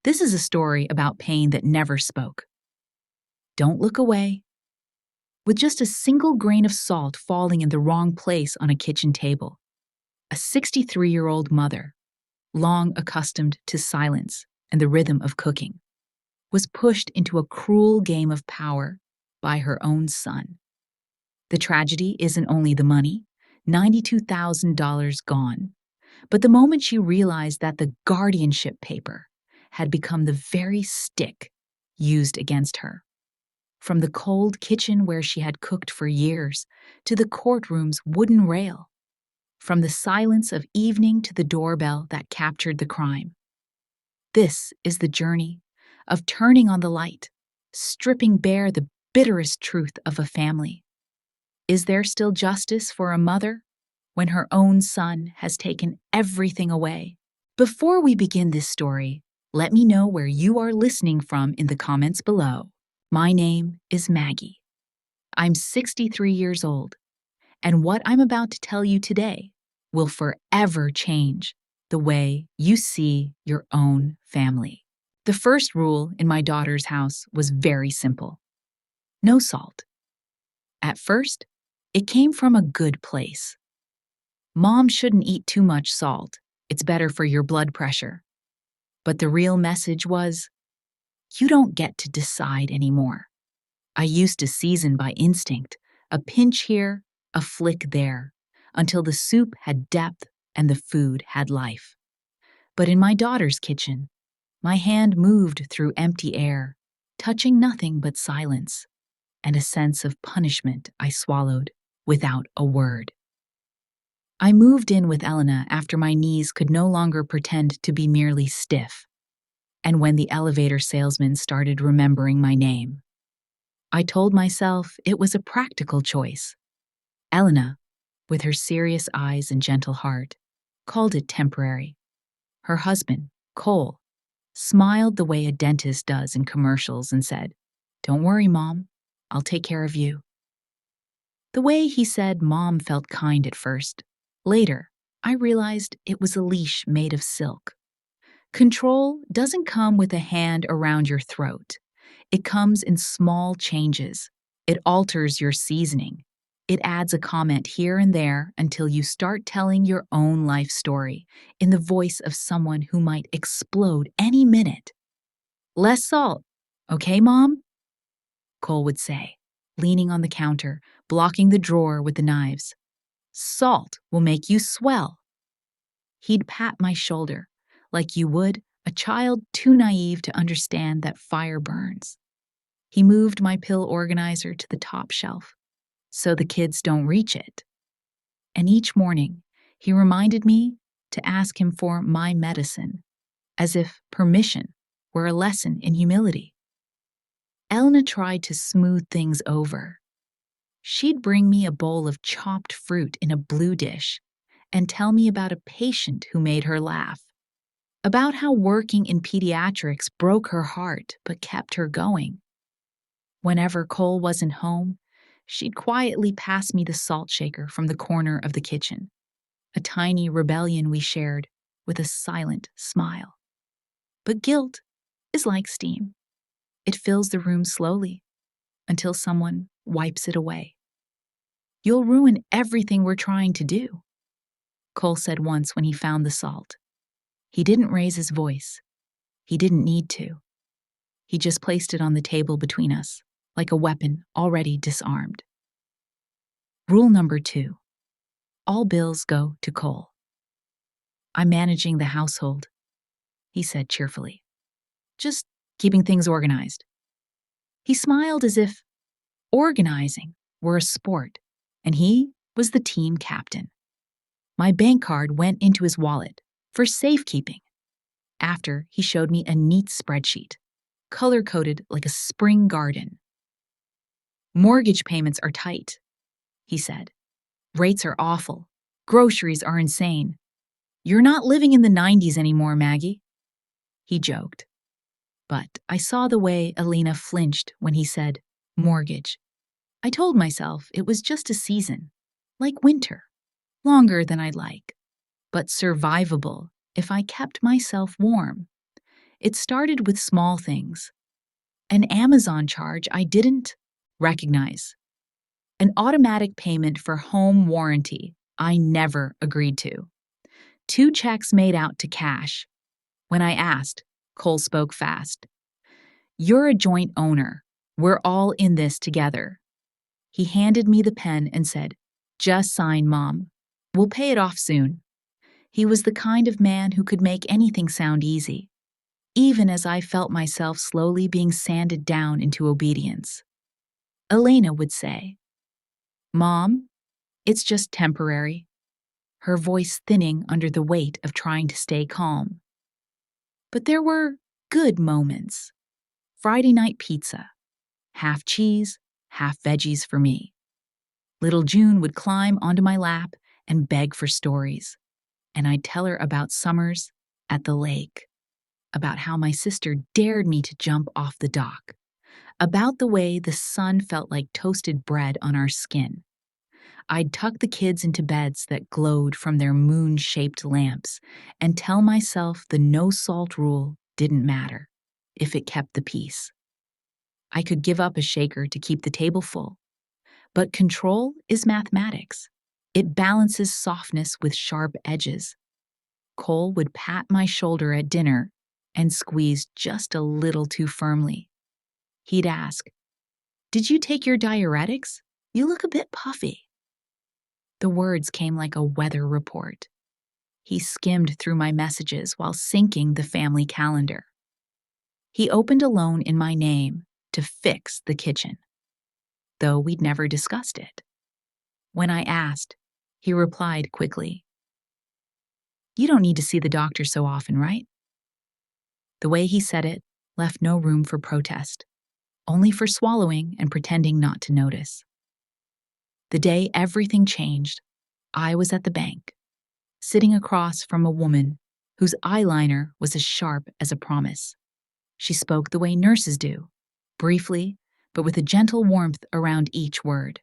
This is a story about pain that never spoke. Don't look away. With just a single grain of salt falling in the wrong place on a kitchen table, a 63-year-old mother, long accustomed to silence and the rhythm of cooking, was pushed into a cruel game of power by her own son. The tragedy isn't only the money, $92,000 gone, but the moment she realized that the guardianship paper had become the very stick used against her. From the cold kitchen where she had cooked for years to the courtroom's wooden rail, from the silence of evening to the doorbell that captured the crime. This is the journey of turning on the light, stripping bare the bitterest truth of a family. Is there still justice for a mother when her own son has taken everything away? Before we begin this story, let me know where you are listening from in the comments below. My name is Maggie. I'm 63 years old, and what I'm about to tell you today will forever change the way you see your own family. The first rule in my daughter's house was very simple: no salt. At first, it came from a good place. Mom shouldn't eat too much salt. It's better for your blood pressure. But the real message was, you don't get to decide anymore. I used to season by instinct, a pinch here, a flick there, until the soup had depth and the food had life. But in my daughter's kitchen, my hand moved through empty air, touching nothing but silence, and a sense of punishment I swallowed without a word. I moved in with Elena after my knees could no longer pretend to be merely stiff, and when the elevator salesman started remembering my name. I told myself it was a practical choice. Elena, with her serious eyes and gentle heart, called it temporary. Her husband, Cole, smiled the way a dentist does in commercials and said, "Don't worry, Mom, I'll take care of you." The way he said Mom felt kind at first. Later, I realized it was a leash made of silk. Control doesn't come with a hand around your throat. It comes in small changes. It alters your seasoning. It adds a comment here and there until you start telling your own life story in the voice of someone who might explode any minute. "Less salt, okay, Mom?" Cole would say, leaning on the counter, blocking the drawer with the knives. "Salt will make you swell." He'd pat my shoulder, like you would a child too naive to understand that fire burns. He moved my pill organizer to the top shelf, so the kids don't reach it. And each morning, he reminded me to ask him for my medicine, as if permission were a lesson in humility. Elena tried to smooth things over. She'd bring me a bowl of chopped fruit in a blue dish and tell me about a patient who made her laugh, about how working in pediatrics broke her heart but kept her going. Whenever Cole wasn't home, she'd quietly pass me the salt shaker from the corner of the kitchen, a tiny rebellion we shared with a silent smile. But guilt is like steam. It fills the room slowly until someone wipes it away. "You'll ruin everything we're trying to do," Cole said once when he found the salt. He didn't raise his voice. He didn't need to. He just placed it on the table between us, like a weapon already disarmed. Rule number 2. All bills go to Cole. "I'm managing the household," he said cheerfully. "Just keeping things organized." He smiled as if organizing were a sport, and he was the team captain. My bank card went into his wallet for safekeeping. After, he showed me a neat spreadsheet, color-coded like a spring garden. "Mortgage payments are tight," he said. "Rates are awful. Groceries are insane. You're not living in the 90s anymore, Maggie." He joked. But I saw the way Elena flinched when he said, "mortgage." I told myself it was just a season, like winter, longer than I'd like, but survivable if I kept myself warm. It started with small things. An Amazon charge I didn't recognize. An automatic payment for home warranty I never agreed to. 2 checks made out to cash. When I asked, Cole spoke fast. "You're a joint owner. We're all in this together." He handed me the pen and said, "Just sign, Mom. We'll pay it off soon." He was the kind of man who could make anything sound easy, even as I felt myself slowly being sanded down into obedience. Elena would say, "Mom, it's just temporary," her voice thinning under the weight of trying to stay calm. But there were good moments. Friday night pizza, half cheese, half veggies for me. Little June would climb onto my lap and beg for stories, and I'd tell her about summers at the lake, about how my sister dared me to jump off the dock, about the way the sun felt like toasted bread on our skin. I'd tuck the kids into beds that glowed from their moon-shaped lamps and tell myself the no-salt rule didn't matter if it kept the peace. I could give up a shaker to keep the table full, but control is mathematics. It balances softness with sharp edges. Cole would pat my shoulder at dinner and squeeze just a little too firmly. He'd ask, "Did you take your diuretics? You look a bit puffy." The words came like a weather report. He skimmed through my messages while syncing the family calendar. He opened a loan in my name to fix the kitchen, though we'd never discussed it. When I asked, he replied quickly, "You don't need to see the doctor so often, right?" The way he said it left no room for protest, only for swallowing and pretending not to notice. The day everything changed, I was at the bank, sitting across from a woman whose eyeliner was as sharp as a promise. She spoke the way nurses do, briefly, but with a gentle warmth around each word.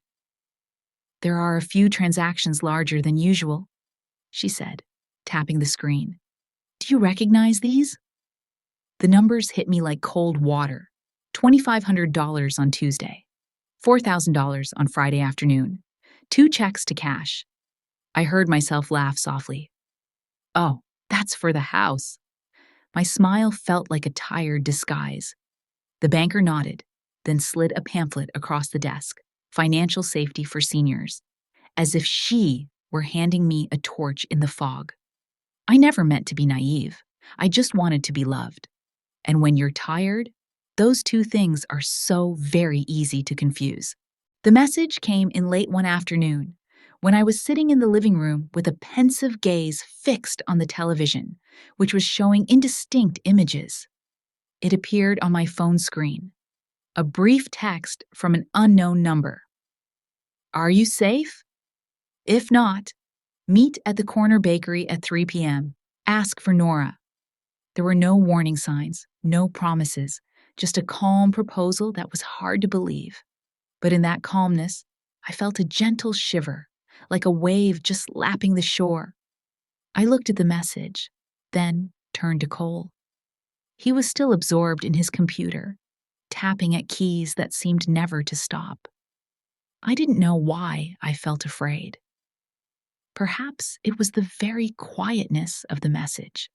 "There are a few transactions larger than usual," she said, tapping the screen. "Do you recognize these?" The numbers hit me like cold water. $2,500 on Tuesday, $4,000 on Friday afternoon, 2 checks to cash. I heard myself laugh softly. "Oh, that's for the house." My smile felt like a tired disguise. The banker nodded, then slid a pamphlet across the desk, "Financial Safety for Seniors," as if she were handing me a torch in the fog. I never meant to be naive. I just wanted to be loved. And when you're tired, those two things are so very easy to confuse. The message came in late one afternoon, when I was sitting in the living room with a pensive gaze fixed on the television, which was showing indistinct images. It appeared on my phone screen, a brief text from an unknown number. "Are you safe? If not, meet at the corner bakery at 3 p.m. Ask for Nora." There were no warning signs, no promises, just a calm proposal that was hard to believe. But in that calmness, I felt a gentle shiver, like a wave just lapping the shore. I looked at the message, then turned to Cole. He was still absorbed in his computer, tapping at keys that seemed never to stop. I didn't know why I felt afraid. Perhaps it was the very quietness of the message.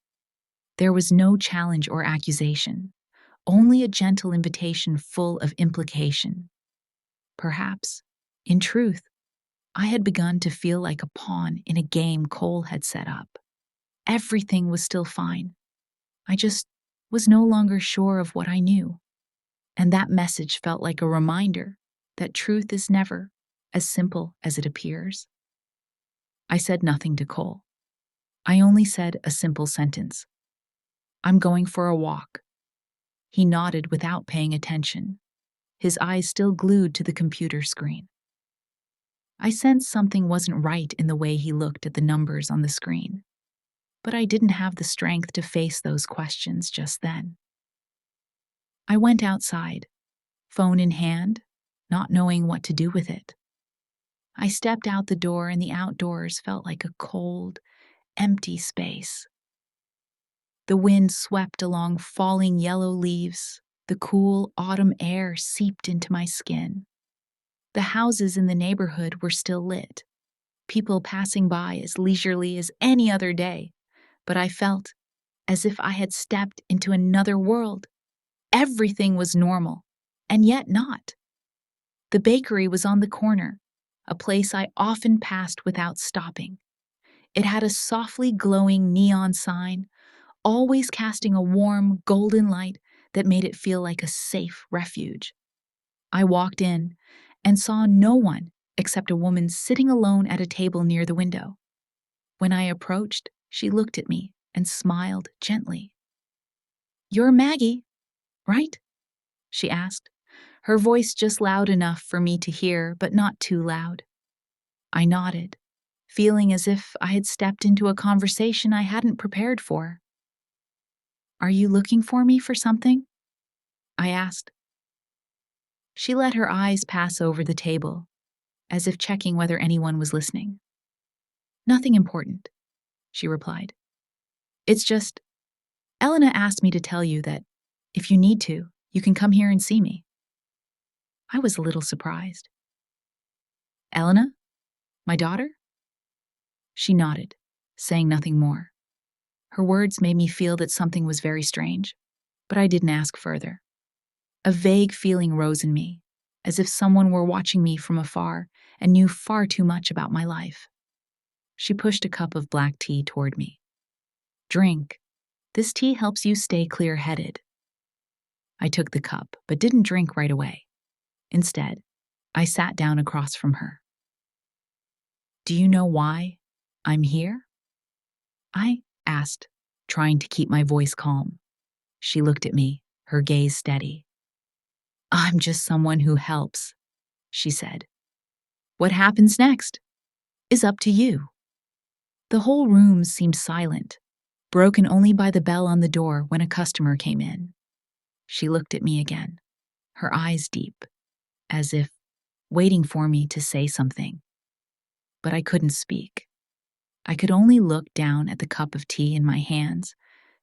There was no challenge or accusation, only a gentle invitation full of implication. Perhaps, in truth, I had begun to feel like a pawn in a game Cole had set up. Everything was still fine. I just was no longer sure of what I knew. And that message felt like a reminder that truth is never as simple as it appears. I said nothing to Cole. I only said a simple sentence. "I'm going for a walk." He nodded without paying attention, his eyes still glued to the computer screen. I sensed something wasn't right in the way he looked at the numbers on the screen, but I didn't have the strength to face those questions just then. I went outside, phone in hand, not knowing what to do with it. I stepped out the door and the outdoors felt like a cold, empty space. The wind swept along falling yellow leaves. The cool autumn air seeped into my skin. The houses in the neighborhood were still lit, people passing by as leisurely as any other day, but I felt as if I had stepped into another world. Everything was normal, and yet not. The bakery was on the corner, a place I often passed without stopping. It had a softly glowing neon sign, always casting a warm, golden light that made it feel like a safe refuge. I walked in and saw no one except a woman sitting alone at a table near the window. When I approached, she looked at me and smiled gently. "You're Maggie, right?" she asked, her voice just loud enough for me to hear, but not too loud. I nodded, feeling as if I had stepped into a conversation I hadn't prepared for. "Are you looking for me for something?" I asked. She let her eyes pass over the table, as if checking whether anyone was listening. "Nothing important," she replied. "It's just, Elena asked me to tell you that if you need to, you can come here and see me." I was a little surprised. "Elena? My daughter?" She nodded, saying nothing more. Her words made me feel that something was very strange, but I didn't ask further. A vague feeling rose in me, as if someone were watching me from afar and knew far too much about my life. She pushed a cup of black tea toward me. "Drink. This tea helps you stay clear-headed." I took the cup, but didn't drink right away. Instead, I sat down across from her. "Do you know why I'm here?" I asked, trying to keep my voice calm. She looked at me, her gaze steady. "I'm just someone who helps," she said. "What happens next is up to you." The whole room seemed silent, broken only by the bell on the door when a customer came in. She looked at me again, her eyes deep, as if waiting for me to say something. But I couldn't speak. I could only look down at the cup of tea in my hands,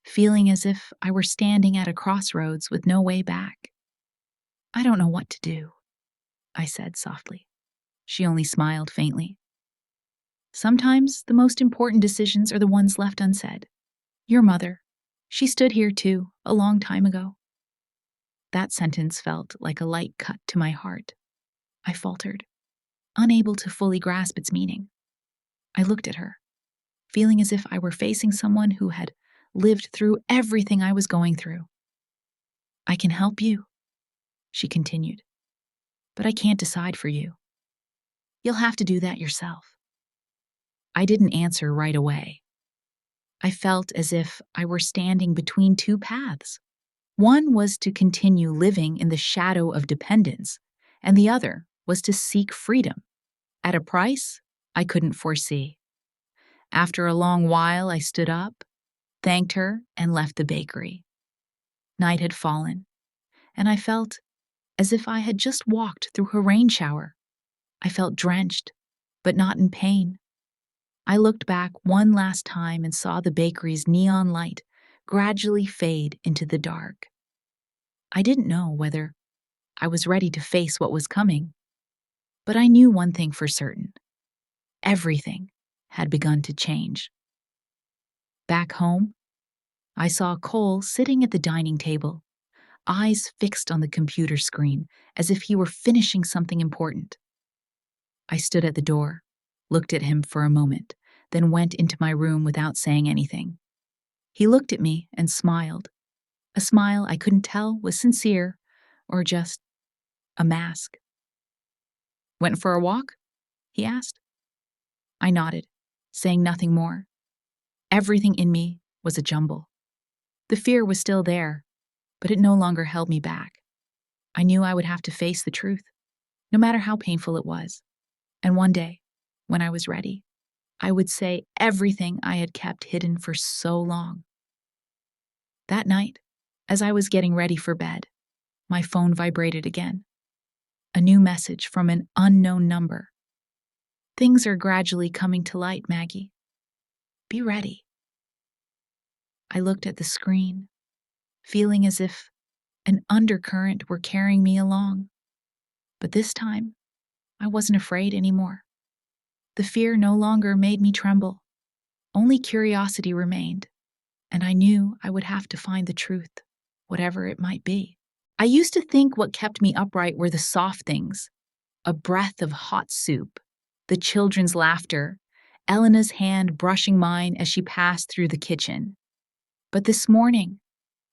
feeling as if I were standing at a crossroads with no way back. "I don't know what to do," I said softly. She only smiled faintly. "Sometimes the most important decisions are the ones left unsaid. Your mother, she stood here too, a long time ago." That sentence felt like a light cut to my heart. I faltered, unable to fully grasp its meaning. I looked at her, feeling as if I were facing someone who had lived through everything I was going through. "I can help you," she continued, "but I can't decide for you. You'll have to do that yourself." I didn't answer right away. I felt as if I were standing between two paths. One was to continue living in the shadow of dependence, and the other was to seek freedom, at a price I couldn't foresee. After a long while, I stood up, thanked her, and left the bakery. Night had fallen, and I felt as if I had just walked through a rain shower. I felt drenched, but not in pain. I looked back one last time and saw the bakery's neon light gradually fade into the dark. I didn't know whether I was ready to face what was coming, but I knew one thing for certain. Everything had begun to change. Back home, I saw Cole sitting at the dining table, eyes fixed on the computer screen as if he were finishing something important. I stood at the door, looked at him for a moment, then went into my room without saying anything. He looked at me and smiled, a smile I couldn't tell was sincere or just a mask. "Went for a walk?" he asked. I nodded, saying nothing more. Everything in me was a jumble. The fear was still there, but it no longer held me back. I knew I would have to face the truth, no matter how painful it was. And one day, when I was ready, I would say everything I had kept hidden for so long. That night, as I was getting ready for bed, my phone vibrated again. A new message from an unknown number. "Things are gradually coming to light, Maggie. Be ready." I looked at the screen, feeling as if an undercurrent were carrying me along. But this time, I wasn't afraid anymore. The fear no longer made me tremble. Only curiosity remained, and I knew I would have to find the truth, whatever it might be. I used to think what kept me upright were the soft things, a breath of hot soup, the children's laughter, Elena's hand brushing mine as she passed through the kitchen. But this morning,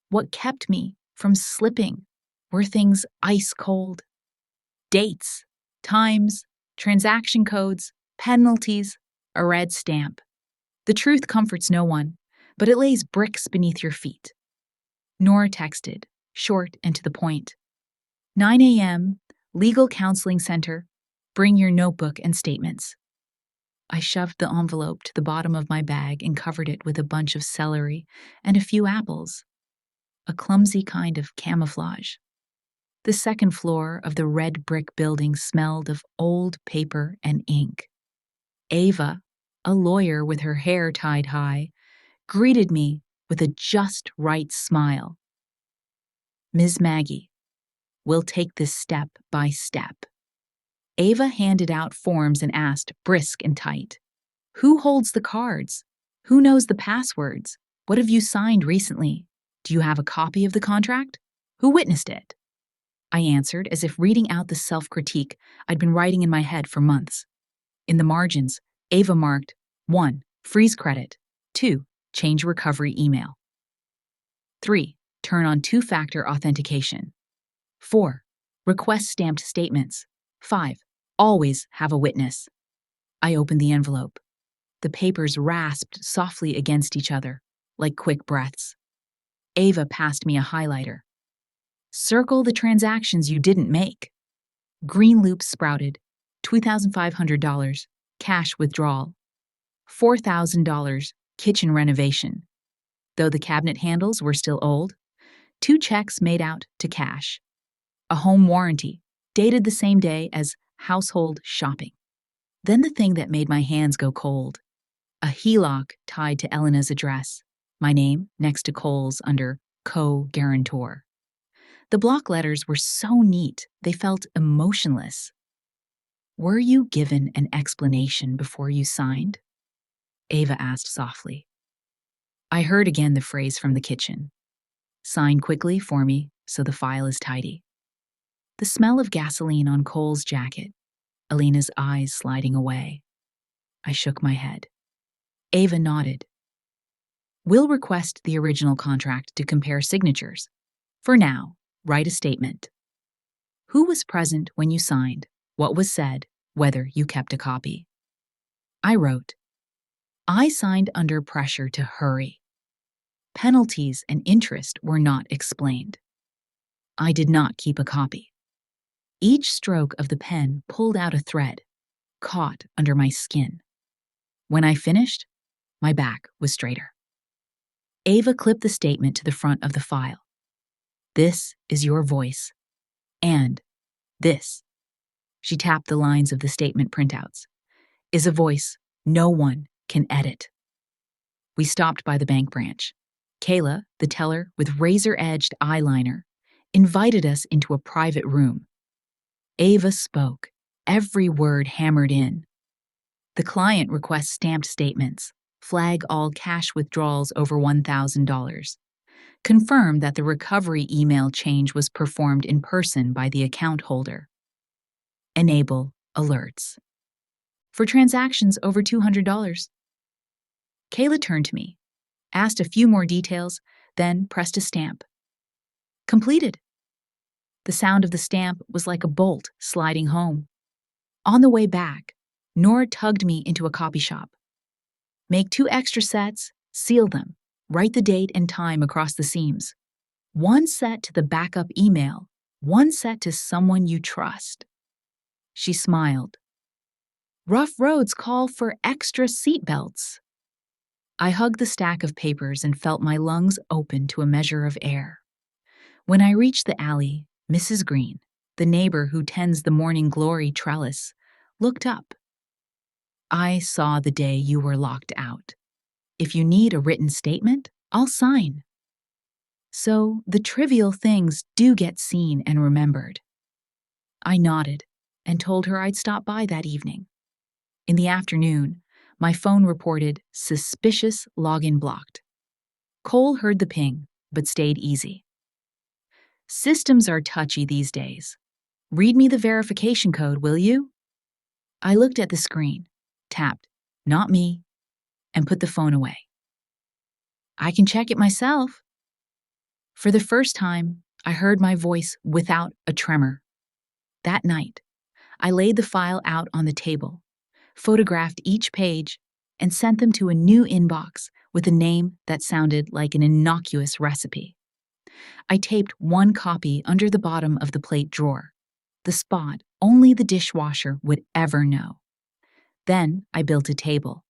what kept me from slipping were things ice cold. Dates, times, transaction codes, penalties, a red stamp. The truth comforts no one, but it lays bricks beneath your feet. Nora texted, short and to the point. 9 a.m., Legal Counseling Center. Bring your notebook and statements. I shoved the envelope to the bottom of my bag and covered it with a bunch of celery and a few apples. A clumsy kind of camouflage. The second floor of the red brick building smelled of old paper and ink. Ava, a lawyer with her hair tied high, greeted me with a just right smile. Ms. Maggie, we'll take this step by step. Ava handed out forms and asked, brisk and tight, who holds the cards? Who knows the passwords? What have you signed recently? Do you have a copy of the contract? Who witnessed it? I answered as if reading out the self-critique I'd been writing in my head for months. In the margins, Ava marked 1. Freeze credit. 2. Change recovery email. 3. Turn on two-factor authentication. 4. Request stamped statements. 5. Always have a witness. I opened the envelope. The papers rasped softly against each other, like quick breaths. Ava passed me a highlighter. Circle the transactions you didn't make. Green loops sprouted. $2,500, cash withdrawal. $4,000, kitchen renovation. Though the cabinet handles were still old, 2 checks made out to cash. A home warranty, dated the same day as household shopping. Then the thing that made my hands go cold. A HELOC tied to Elena's address. My name next to Cole's under co-guarantor. The block letters were so neat, they felt emotionless. Were you given an explanation before you signed? Ava asked softly. I heard again the phrase from the kitchen. Sign quickly for me so the file is tidy. The smell of gasoline on Cole's jacket, Alina's eyes sliding away. I shook my head. Ava nodded. We'll request the original contract to compare signatures. For now, write a statement. Who was present when you signed? What was said? Whether you kept a copy. I wrote, I signed under pressure to hurry. Penalties and interest were not explained. I did not keep a copy. Each stroke of the pen pulled out a thread, caught under my skin. When I finished, my back was straighter. Ava clipped the statement to the front of the file. This is your voice. And this, she tapped the lines of the statement printouts, is a voice no one can edit. We stopped by the bank branch. Kayla, the teller with razor-edged eyeliner, invited us into a private room. Ava spoke, every word hammered in. The client requests stamped statements. Flag all cash withdrawals over $1,000. Confirm that the recovery email change was performed in person by the account holder. Enable alerts. For transactions over $200. Kayla turned to me, asked a few more details, then pressed a stamp. Completed. The sound of the stamp was like a bolt sliding home. On the way back, Nora tugged me into a copy shop. Make 2 extra sets, seal them, write the date and time across the seams. 1 set to the backup email, 1 set to someone you trust. She smiled. Rough roads call for extra seatbelts. I hugged the stack of papers and felt my lungs open to a measure of air. When I reached the alley, Mrs. Green, the neighbor who tends the morning glory trellis, looked up. I saw the day you were locked out. If you need a written statement, I'll sign. So the trivial things do get seen and remembered. I nodded and told her I'd stop by that evening. In the afternoon, my phone reported suspicious login blocked. Cole heard the ping, but stayed easy. Systems are touchy these days. Read me the verification code, will you? I looked at the screen, tapped, not me, and put the phone away. I can check it myself. For the first time, I heard my voice without a tremor. That night, I laid the file out on the table, photographed each page, and sent them to a new inbox with a name that sounded like an innocuous recipe. I taped one copy under the bottom of the plate drawer, the spot only the dishwasher would ever know. Then I built a table.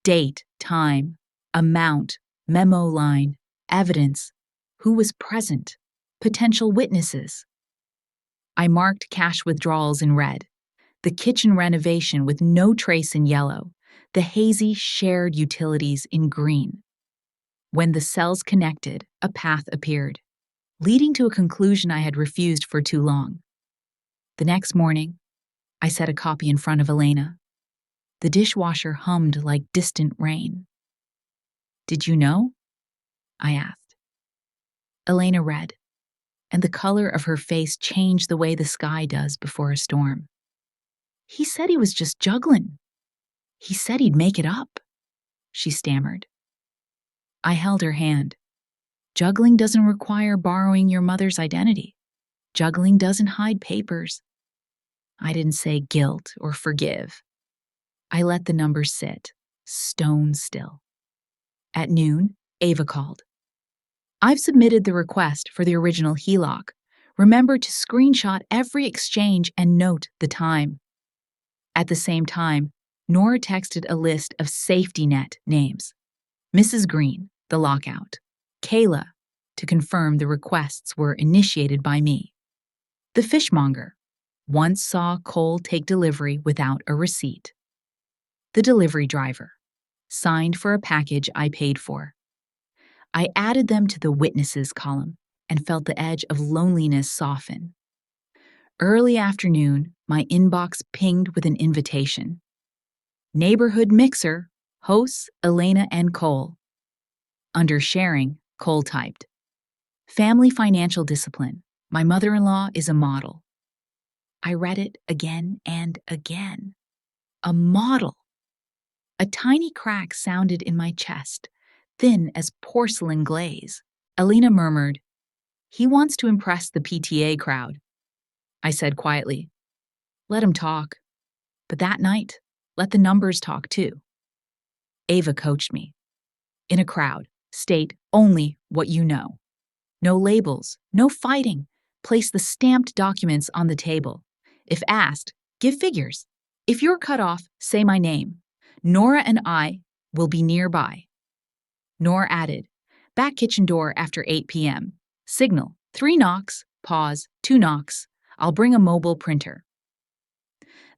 Date, time, amount, memo line, evidence, who was present, potential witnesses. I marked cash withdrawals in red, the kitchen renovation with no trace in yellow, the hazy shared utilities in green. When the cells connected, a path appeared, leading to a conclusion I had refused for too long. The next morning, I set a copy in front of Elena. The dishwasher hummed like distant rain. Did you know? I asked. Elena read, and the color of her face changed the way the sky does before a storm. He said he was just juggling. He said he'd make it up, she stammered. I held her hand. Juggling doesn't require borrowing your mother's identity. Juggling doesn't hide papers. I didn't say guilt or forgive. I let the numbers sit, stone still. At noon, Ava called. I've submitted the request for the original HELOC. Remember to screenshot every exchange and note the time. At the same time, Nora texted a list of safety net names. Mrs. Green, the lockout. Kayla, to confirm the requests were initiated by me. The fishmonger, once saw Cole take delivery without a receipt. The delivery driver, signed for a package I paid for. I added them to the witnesses column and felt the edge of loneliness soften. Early afternoon, my inbox pinged with an invitation. Neighborhood Mixer, hosts Elena and Cole. Under sharing, Cole typed, Family financial discipline. My mother-in-law is a model. I read it again and again. A model. A tiny crack sounded in my chest, thin as porcelain glaze. Elena murmured, He wants to impress the PTA crowd. I said quietly, Let him talk. But that night, let the numbers talk too. Ava coached me. In a crowd, state only what you know. No labels, no fighting. Place the stamped documents on the table. If asked, give figures. If you're cut off, say my name. Nora and I will be nearby. Nora added, back kitchen door after 8 p.m. Signal, 3 knocks, pause, 2 knocks. I'll bring a mobile printer.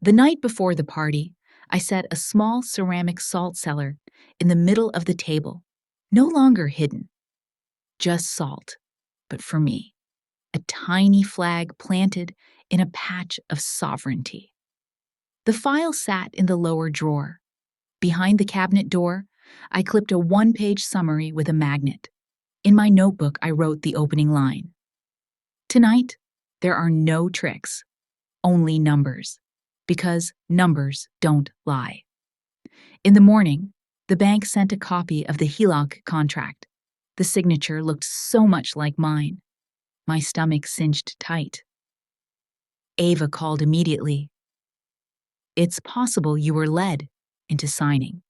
The night before the party, I set a small ceramic salt cellar in the middle of the table, no longer hidden. Just salt, but for me, a tiny flag planted in a patch of sovereignty. The file sat in the lower drawer. Behind the cabinet door, I clipped a 1-page summary with a magnet. In my notebook, I wrote the opening line. Tonight, there are no tricks, only numbers, because numbers don't lie. In the morning, the bank sent a copy of the HELOC contract. The signature looked so much like mine. My stomach cinched tight. Ava called immediately. It's possible you were led into signing.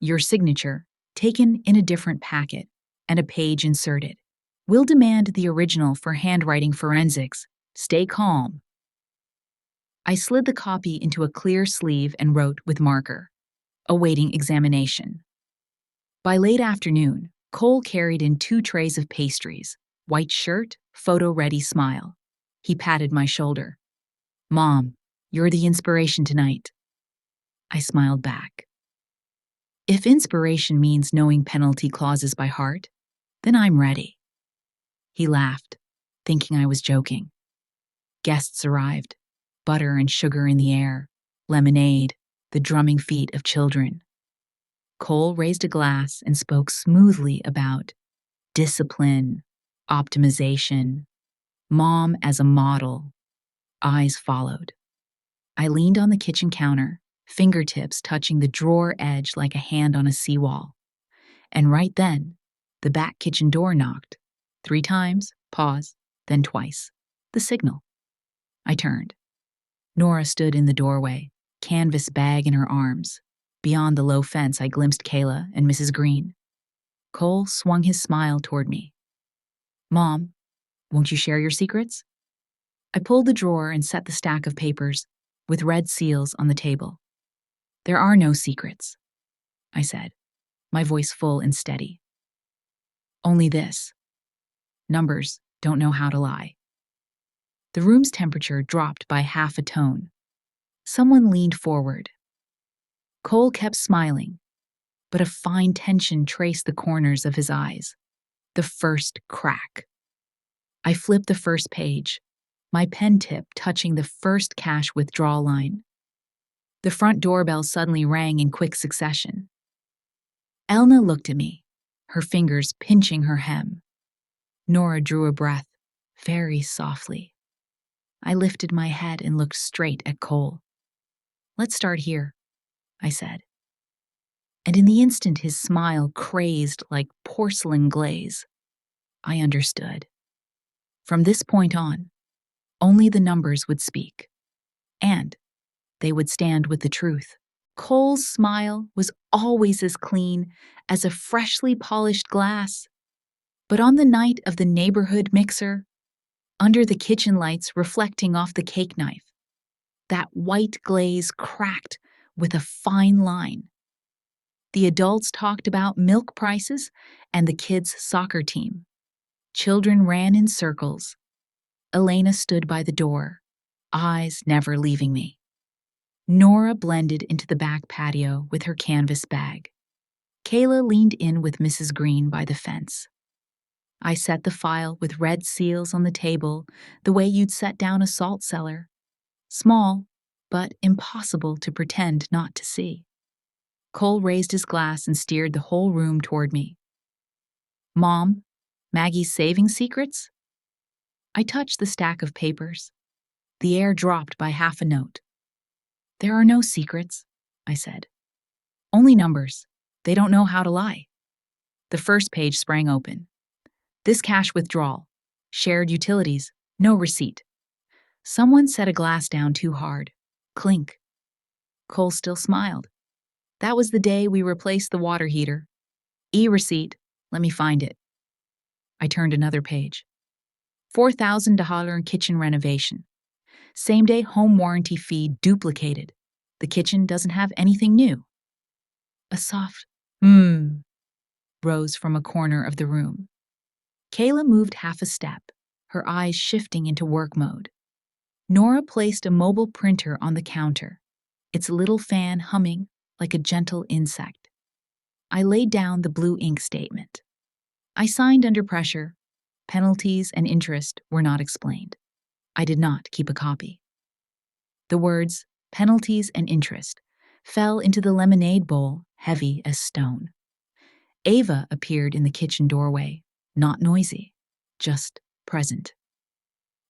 Your signature, taken in a different packet, and a page inserted. We'll demand the original for handwriting forensics. Stay calm. I slid the copy into a clear sleeve and wrote with marker, awaiting examination. By late afternoon, Cole carried in 2 trays of pastries, white shirt, photo-ready smile. He patted my shoulder. Mom, you're the inspiration tonight. I smiled back. If inspiration means knowing penalty clauses by heart, then I'm ready. He laughed, thinking I was joking. Guests arrived, butter and sugar in the air, lemonade, the drumming feet of children. Cole raised a glass and spoke smoothly about discipline, optimization, mom as a model. Eyes followed. I leaned on the kitchen counter, fingertips touching the drawer edge like a hand on a seawall. And right then, the back kitchen door knocked. 3 times, pause, then twice. The signal. I turned. Nora stood in the doorway, canvas bag in her arms. Beyond the low fence, I glimpsed Kayla and Mrs. Green. Cole swung his smile toward me. Mom, won't you share your secrets? I pulled the drawer and set the stack of papers with red seals on the table. There are no secrets, I said, my voice full and steady. Only this. Numbers don't know how to lie. The room's temperature dropped by half a tone. Someone leaned forward. Cole kept smiling, but a fine tension traced the corners of his eyes. The first crack. I flipped the first page, my pen tip touching the first cash withdrawal line. The front doorbell suddenly rang in quick succession. Elna looked at me, her fingers pinching her hem. Nora drew a breath, very softly. I lifted my head and looked straight at Cole. Let's start here, I said. And in the instant his smile crazed like porcelain glaze, I understood. From this point on, only the numbers would speak. And they would stand with the truth. Cole's smile was always as clean as a freshly polished glass. But on the night of the neighborhood mixer, under the kitchen lights reflecting off the cake knife, that white glaze cracked with a fine line. The adults talked about milk prices and the kids' soccer team. Children ran in circles. Elena stood by the door, eyes never leaving me. Nora blended into the back patio with her canvas bag. Kayla leaned in with Mrs. Green by the fence. I set the file with red seals on the table the way you'd set down a salt cellar. Small, but impossible to pretend not to see. Cole raised his glass and steered the whole room toward me. Mom, Maggie's saving secrets? I touched the stack of papers. The air dropped by half a note. There are no secrets, I said. Only numbers. They don't know how to lie. The first page sprang open. This cash withdrawal. Shared utilities. No receipt. Someone set a glass down too hard. Clink. Cole still smiled. That was the day we replaced the water heater. E-receipt. Let me find it. I turned another page. $4,000 in kitchen renovation. Same-day home warranty fee duplicated. The kitchen doesn't have anything new. A soft rose from a corner of the room. Kayla moved half a step, her eyes shifting into work mode. Nora placed a mobile printer on the counter, its little fan humming like a gentle insect. I laid down the blue ink statement. I signed under pressure. Penalties and interest were not explained. I did not keep a copy. The words, penalties and interest, fell into the lemonade bowl, heavy as stone. Ava appeared in the kitchen doorway, not noisy, just present.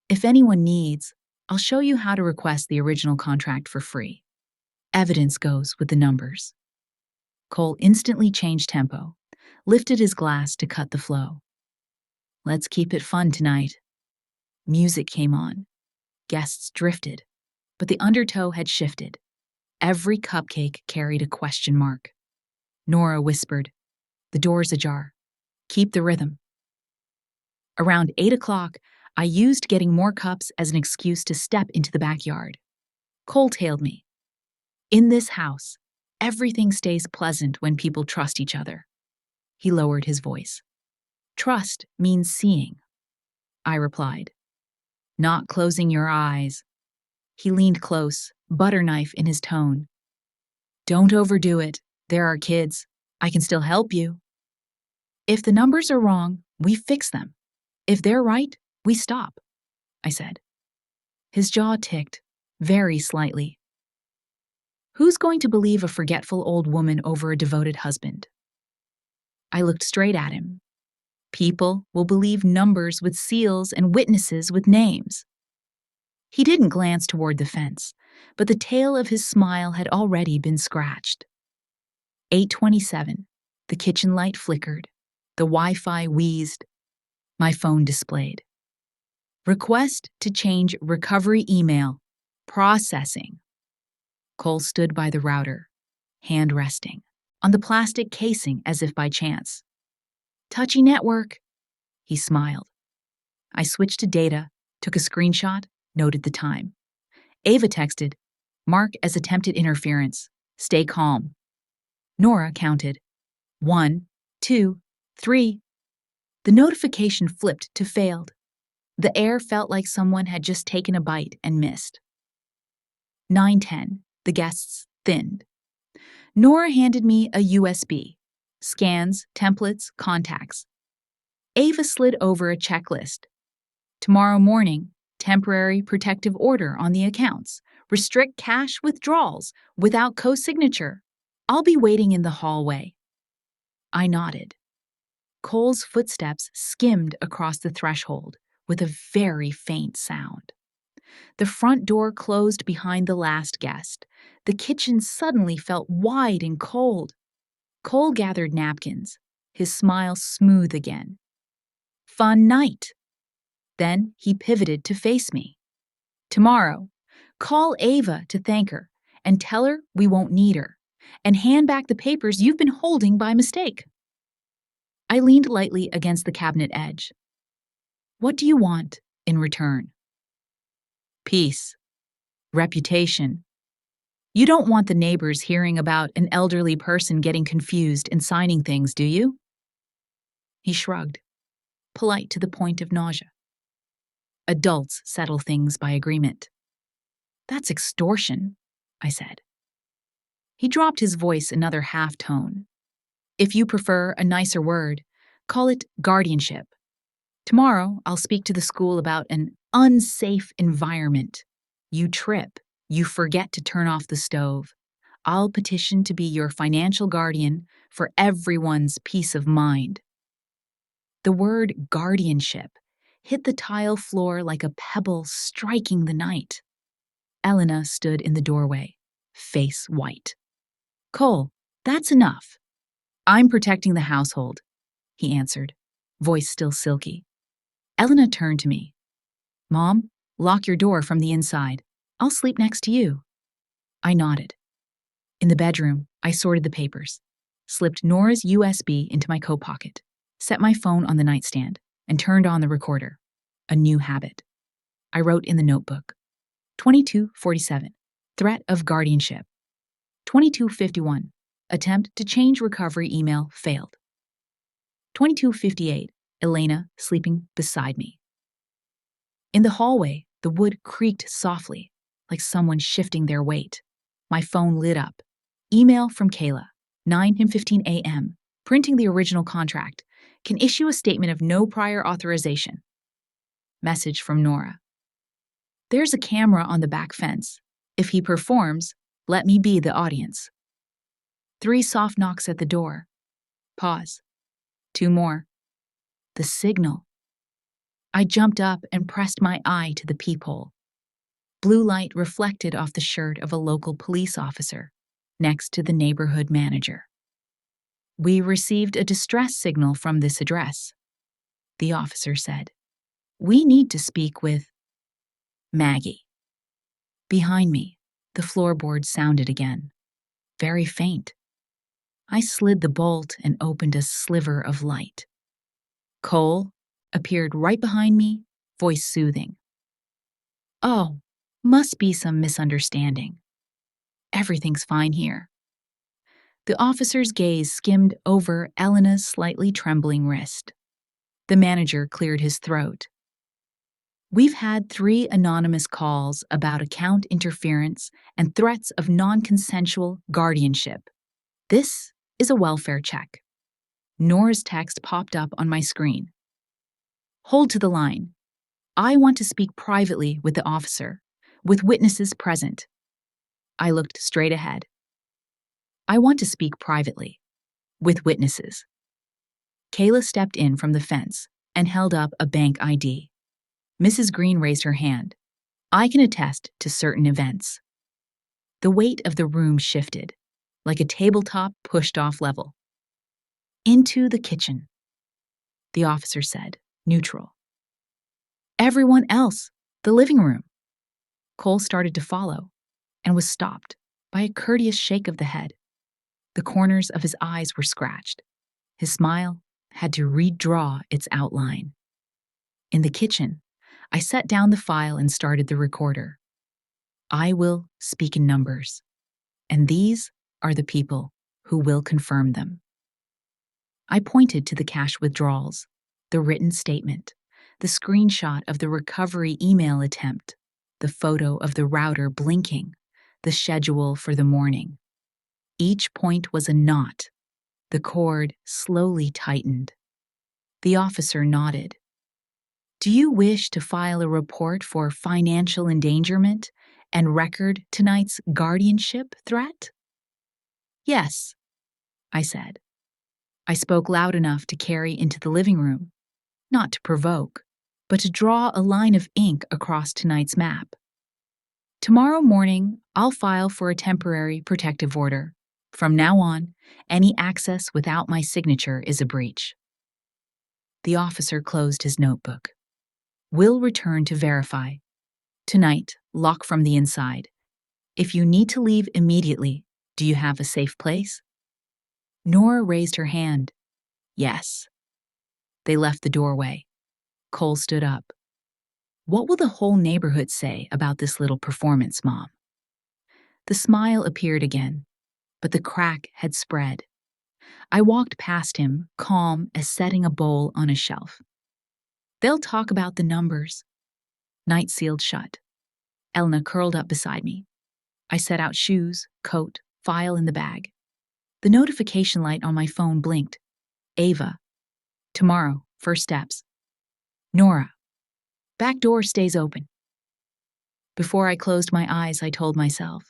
If anyone needs, I'll show you how to request the original contract for free. Evidence goes with the numbers. Cole instantly changed tempo, lifted his glass to cut the flow. Let's keep it fun tonight. Music came on. Guests drifted, but the undertow had shifted. Every cupcake carried a question mark. Nora whispered, "The door's ajar. Keep the rhythm." Around 8 o'clock, I used getting more cups as an excuse to step into the backyard. Cole tailed me. In this house, everything stays pleasant when people trust each other. He lowered his voice. Trust means seeing, I replied. Not closing your eyes. He leaned close, butter knife in his tone. Don't overdo it. There are kids. I can still help you. If the numbers are wrong, we fix them. If they're right, we stop, I said. His jaw ticked, very slightly. Who's going to believe a forgetful old woman over a devoted husband? I looked straight at him. People will believe numbers with seals and witnesses with names. He didn't glance toward the fence, but the tail of his smile had already been scratched. 8:27. The kitchen light flickered. The Wi-Fi wheezed. My phone displayed. Request to change recovery email. Processing. Cole stood by the router, hand resting, on the plastic casing as if by chance. Touchy network, he smiled. I switched to data, took a screenshot, noted the time. Ava texted, mark as attempted interference. Stay calm. Nora counted. 1, 2, 3. The notification flipped to failed. The air felt like someone had just taken a bite and missed. 9:10. The guests thinned. Nora handed me a USB. Scans, templates, contacts. Ava slid over a checklist. Tomorrow morning, temporary protective order on the accounts. Restrict cash withdrawals without co-signature. I'll be waiting in the hallway. I nodded. Cole's footsteps skimmed across the threshold with a very faint sound. The front door closed behind the last guest. The kitchen suddenly felt wide and cold. Cole gathered napkins, his smile smooth again. Fun night. Then he pivoted to face me. Tomorrow, call Ava to thank her and tell her we won't need her, and hand back the papers you've been holding by mistake. I leaned lightly against the cabinet edge. What do you want in return? Peace. Reputation. You don't want the neighbors hearing about an elderly person getting confused and signing things, do you? He shrugged, polite to the point of nausea. Adults settle things by agreement. That's extortion, I said. He dropped his voice another half tone. If you prefer a nicer word, call it guardianship. Tomorrow, I'll speak to the school about an unsafe environment. You trip. You forget to turn off the stove. I'll petition to be your financial guardian for everyone's peace of mind. The word guardianship hit the tile floor like a pebble striking the night. Elena stood in the doorway, face white. Cole, that's enough. I'm protecting the household, he answered, voice still silky. Elena turned to me. Mom, lock your door from the inside. I'll sleep next to you. I nodded. In the bedroom, I sorted the papers, slipped Nora's USB into my coat pocket, set my phone on the nightstand, and turned on the recorder. A new habit. I wrote in the notebook. 22:47. Threat of guardianship. 22:51. Attempt to change recovery email failed. 22:58. Elena sleeping beside me. In the hallway, the wood creaked softly, like someone shifting their weight. My phone lit up. Email from Kayla, 9:15 a.m., printing the original contract. Can issue a statement of no prior authorization. Message from Nora. There's a camera on the back fence. If he performs, let me be the audience. 3 soft knocks at the door. Pause. 2 more. The signal. I jumped up and pressed my eye to the peephole. Blue light reflected off the shirt of a local police officer, next to the neighborhood manager. We received a distress signal from this address. The officer said, we need to speak with Maggie. Behind me, the floorboard sounded again, very faint. I slid the bolt and opened a sliver of light. Cole appeared right behind me, voice soothing. Oh, must be some misunderstanding. Everything's fine here. The officer's gaze skimmed over Elena's slightly trembling wrist. The manager cleared his throat. We've had 3 anonymous calls about account interference and threats of non-consensual guardianship. This is a welfare check. Nora's text popped up on my screen. Hold to the line. I want to speak privately with the officer, with witnesses present. I looked straight ahead. I want to speak privately, with witnesses. Kayla stepped in from the fence and held up a bank ID. Mrs. Green raised her hand. I can attest to certain events. The weight of the room shifted, like a tabletop pushed off level. Into the kitchen, the officer said, neutral. Everyone else, the living room. Cole started to follow and was stopped by a courteous shake of the head. The corners of his eyes were scratched. His smile had to redraw its outline. In the kitchen, I set down the file and started the recorder. I will speak in numbers, and these are the people who will confirm them. I pointed to the cash withdrawals, the written statement, the screenshot of the recovery email attempt, the photo of the router blinking, the schedule for the morning. Each point was a knot. The cord slowly tightened. The officer nodded. Do you wish to file a report for financial endangerment and record tonight's guardianship threat? Yes, I said. I spoke loud enough to carry into the living room, not to provoke, but to draw a line of ink across tonight's map. Tomorrow morning, I'll file for a temporary protective order. From now on, any access without my signature is a breach. The officer closed his notebook. Will return to verify. Tonight, lock from the inside. If you need to leave immediately, do you have a safe place? Nora raised her hand. Yes. They left the doorway. Cole stood up. What will the whole neighborhood say about this little performance, Mom? The smile appeared again, but the crack had spread. I walked past him, calm as setting a bowl on a shelf. They'll talk about the numbers. Night sealed shut. Elna curled up beside me. I set out shoes, coat, file in the bag. The notification light on my phone blinked. Ava. Tomorrow, first steps. Nora. Back door stays open. Before I closed my eyes, I told myself.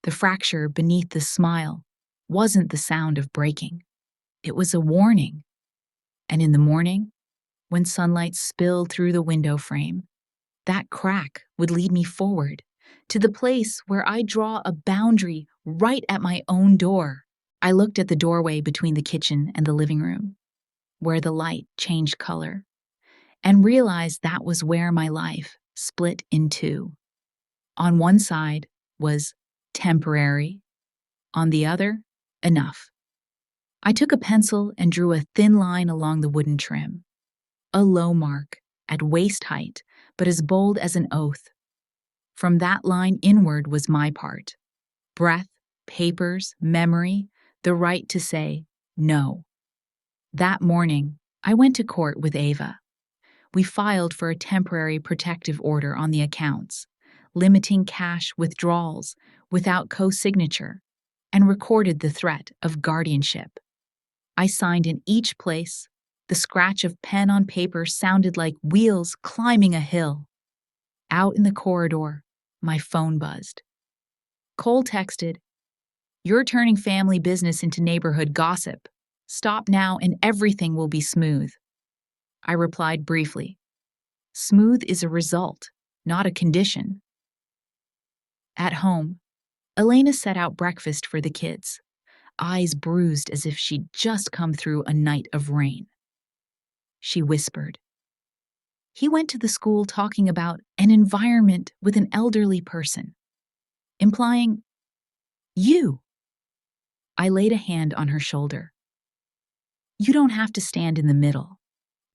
The fracture beneath the smile wasn't the sound of breaking. It was a warning. And in the morning, when sunlight spilled through the window frame, that crack would lead me forward to the place where I draw a boundary right at my own door. I looked at the doorway between the kitchen and the living room, where the light changed color, and realized that was where my life split in two. On one side was temporary, on the other, enough. I took a pencil and drew a thin line along the wooden trim, a low mark at waist height, but as bold as an oath. From that line inward was my part. Breath, papers, memory, the right to say no. That morning, I went to court with Ava. We filed for a temporary protective order on the accounts, limiting cash withdrawals without co-signature, and recorded the threat of guardianship. I signed in each place. The scratch of pen on paper sounded like wheels climbing a hill. Out in the corridor, my phone buzzed. Cole texted, "You're turning family business into neighborhood gossip. Stop now and everything will be smooth." I replied briefly, "Smooth is a result, not a condition." At home, Elena set out breakfast for the kids, eyes bruised as if she'd just come through a night of rain. She whispered, "He went to the school talking about an environment with an elderly person," implying, "You." I laid a hand on her shoulder. "You don't have to stand in the middle.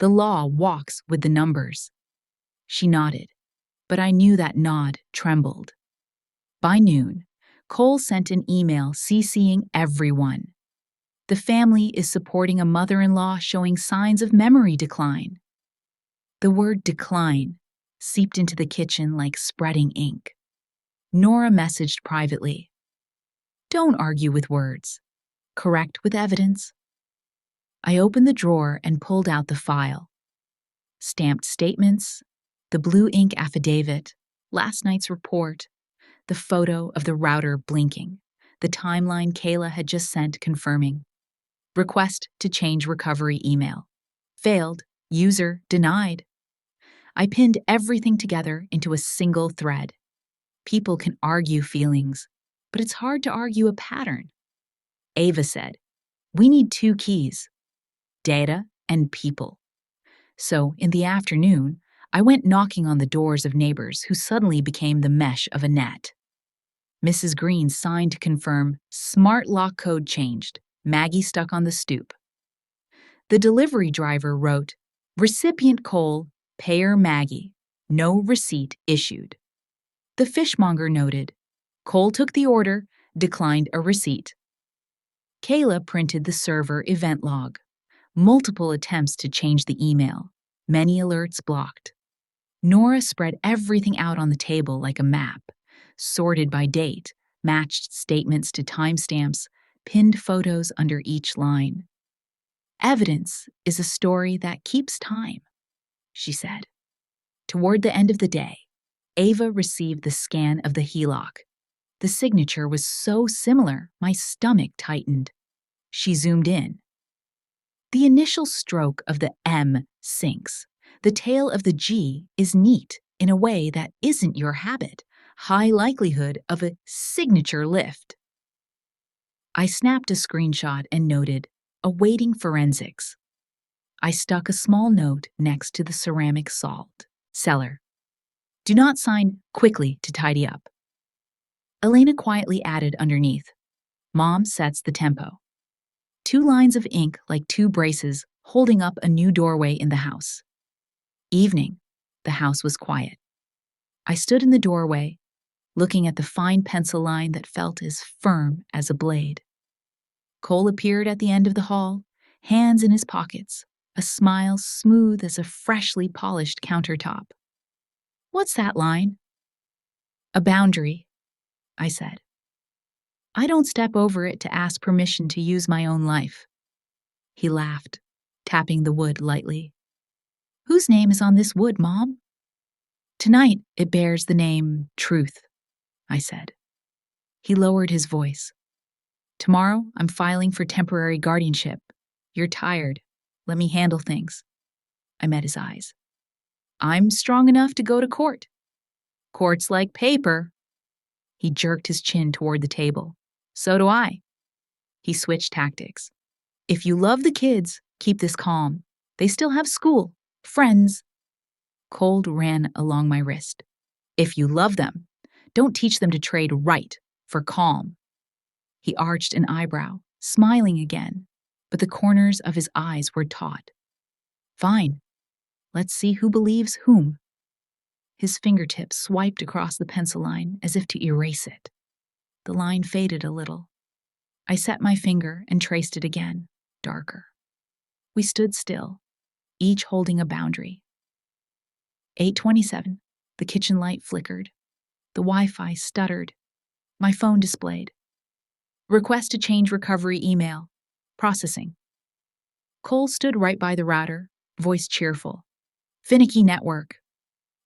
The law walks with the numbers." She nodded, but I knew that nod trembled. By noon, Cole sent an email CCing everyone. The family is supporting a mother-in-law showing signs of memory decline. The word decline seeped into the kitchen like spreading ink. Nora messaged privately, "Don't argue with words. correct with evidence. I opened the drawer and pulled out the file. Stamped statements, the blue ink affidavit, last night's report, the photo of the router blinking, the timeline Kayla had just sent confirming. Request to change recovery email. Failed. User denied. I pinned everything together into a single thread. People can argue feelings, but it's hard to argue a pattern. Ava said, "We need two keys, data and people." So, in the afternoon, I went knocking on the doors of neighbors who suddenly became the mesh of a net. Mrs. Green signed to confirm smart lock code changed, Maggie stuck on the stoop. The delivery driver wrote, "Recipient Cole, payer Maggie, no receipt issued." The fishmonger noted, "Cole took the order, declined a receipt." Kayla printed the server event log. Multiple attempts to change the email, many alerts blocked. Nora spread everything out on the table like a map, sorted by date, matched statements to timestamps, pinned photos under each line. "Evidence is a story that keeps time," she said. Toward the end of the day, Ava received the scan of the HELOC. The signature was so similar, my stomach tightened. She zoomed in. The initial stroke of the M sinks. The tail of the G is neat in a way that isn't your habit. High likelihood of a signature lift. I snapped a screenshot and noted, "Awaiting forensics." I stuck a small note next to the ceramic salt. "Seller. Do not sign quickly to tidy up." Elena quietly added underneath, "Mom sets the tempo." 2 lines of ink like 2 braces holding up a new doorway in the house. Evening. The house was quiet. I stood in the doorway, looking at the fine pencil line that felt as firm as a blade. Cole appeared at the end of the hall, hands in his pockets, a smile smooth as a freshly polished countertop. "What's that line?" "A boundary," I said. "I don't step over it to ask permission to use my own life." He laughed, tapping the wood lightly. "Whose name is on this wood, Mom?" "Tonight it bears the name Truth," I said. He lowered his voice. "Tomorrow I'm filing for temporary guardianship. You're tired. Let me handle things." I met his eyes. "I'm strong enough to go to court." "Court's like paper." He jerked his chin toward the table. "So do I." He switched tactics. "If you love the kids, keep this calm. They still have school, friends." Cold ran along my wrist. "If you love them, don't teach them to trade right for calm." He arched an eyebrow, smiling again, but the corners of his eyes were taut. "Fine. Let's see who believes whom." His fingertips swiped across the pencil line as if to erase it. The line faded a little. I set my finger and traced it again, darker. We stood still, each holding a boundary. 8:27. The kitchen light flickered. The Wi-Fi stuttered. My phone displayed. "Request to change recovery email. Processing." Cole stood right by the router, voice cheerful. "Finicky network."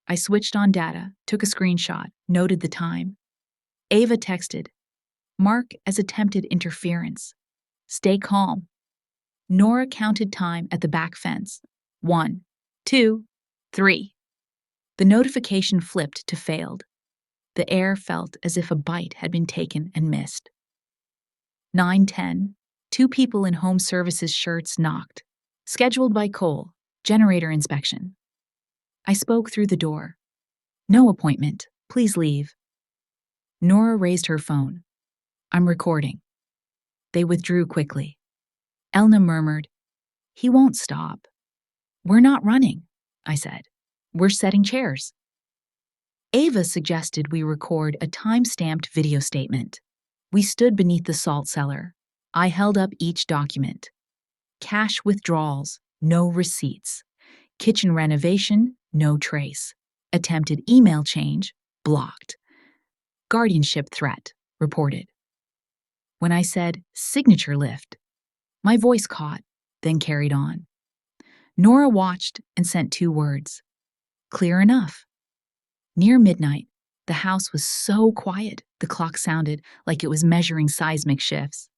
I switched on data, took a screenshot, noted the time. Ava texted, "Mark as attempted interference. Stay calm." Nora counted time at the back fence. 1, 2, 3. The notification flipped to failed. The air felt as if a bite had been taken and missed. 9:10. 2 people in home services shirts knocked. Scheduled by Cole. Generator inspection. I spoke through the door. "No appointment. Please leave." Nora raised her phone. "I'm recording." They withdrew quickly. Elna murmured, "He won't stop." "We're not running," I said. "We're setting chairs." Ava suggested we record a time-stamped video statement. We stood beneath the salt cellar. I held up each document. Cash withdrawals, no receipts. Kitchen renovation, no trace. Attempted email change, blocked. Guardianship threat, reported. When I said signature lift, my voice caught, then carried on. Nora watched and sent 2 words. Clear enough. Near midnight, the house was so quiet the clock sounded like it was measuring seismic shifts.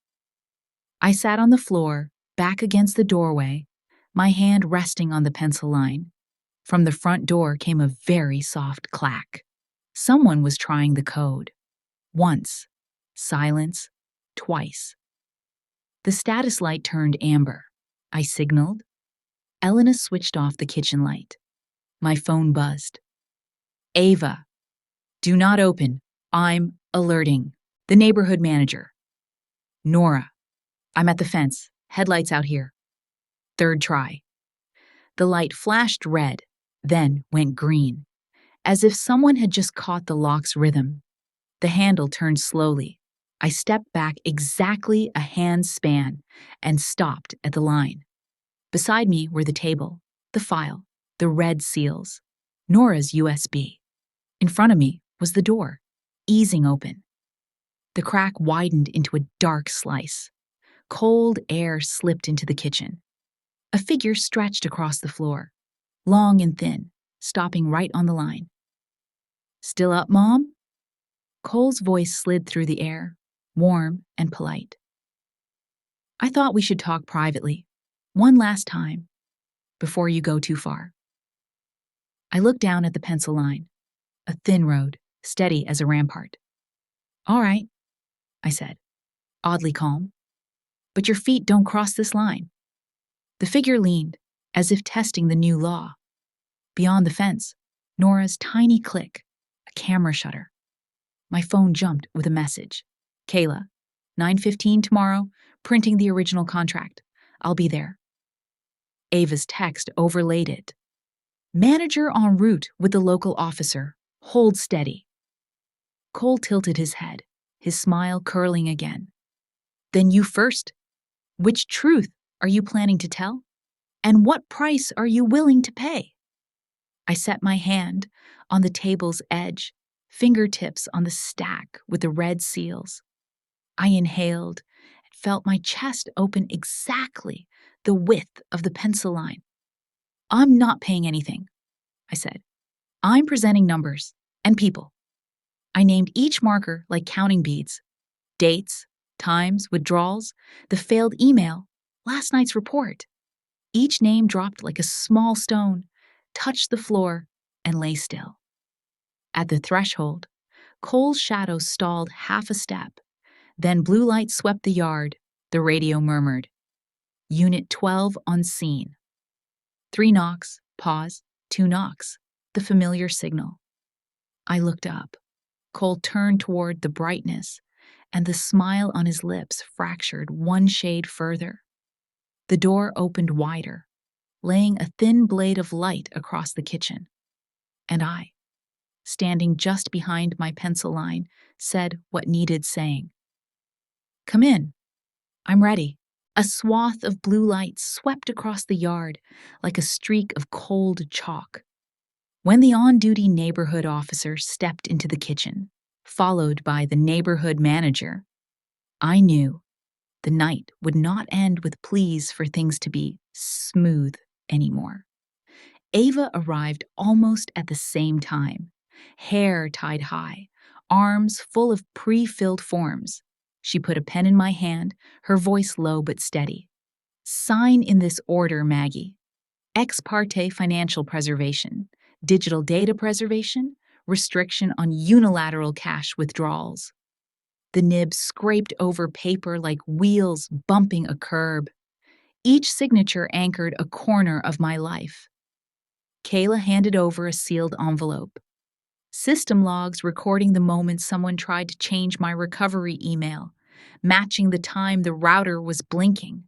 I sat on the floor, back against the doorway, my hand resting on the pencil line. From the front door came a very soft clack. Someone was trying the code. Once. Silence. Twice. The status light turned amber. I signaled. Elena switched off the kitchen light. My phone buzzed. Ava. Do not open. I'm alerting. The neighborhood manager. Nora. I'm at the fence. Headlights out here. 3rd try. The light flashed red, then went green, as if someone had just caught the lock's rhythm. The handle turned slowly. I stepped back exactly a hand's span and stopped at the line. Beside me were the table, the file, the red seals, Nora's USB. In front of me was the door, easing open. The crack widened into a dark slice. Cold air slipped into the kitchen. A figure stretched across the floor, long and thin, stopping right on the line. Still up, Mom? Cole's voice slid through the air, warm and polite. I thought we should talk privately, one last time, before you go too far. I looked down at the pencil line, a thin road, steady as a rampart. All right, I said, oddly calm. But your feet don't cross this line. The figure leaned, as if testing the new law. Beyond the fence, Nora's tiny click, a camera shutter. My phone jumped with a message. Kayla, 9:15 tomorrow, printing the original contract. I'll be there. Ava's text overlaid it. Manager en route with the local officer. Hold steady. Cole tilted his head, his smile curling again. Then you first. Which truth are you planning to tell? And what price are you willing to pay? I set my hand on the table's edge, fingertips on the stack with the red seals. I inhaled and felt my chest open exactly the width of the pencil line. I'm not paying anything, I said. I'm presenting numbers and people. I named each marker like counting beads. Dates, times, withdrawals, the failed email, last night's report. Each name dropped like a small stone, touched the floor, and lay still. At the threshold, Cole's shadow stalled half a step. Then blue light swept the yard. The radio murmured. Unit 12 on scene. 3 knocks, pause, 2 knocks, the familiar signal. I looked up. Cole turned toward the brightness, and the smile on his lips fractured one shade further. The door opened wider, laying a thin blade of light across the kitchen. And I, standing just behind my pencil line, said what needed saying. Come in. I'm ready. A swath of blue light swept across the yard like a streak of cold chalk. When the on-duty neighborhood officer stepped into the kitchen, followed by the neighborhood manager, I knew the night would not end with pleas for things to be smooth anymore. Ava arrived almost at the same time, hair tied high, arms full of pre-filled forms. She put a pen in my hand, her voice low but steady. Sign in this order, Maggie. Ex parte financial preservation, digital data preservation, restriction on unilateral cash withdrawals. The nib scraped over paper like wheels bumping a curb. Each signature anchored a corner of my life. Kayla handed over a sealed envelope. System logs recording the moment someone tried to change my recovery email, matching the time the router was blinking.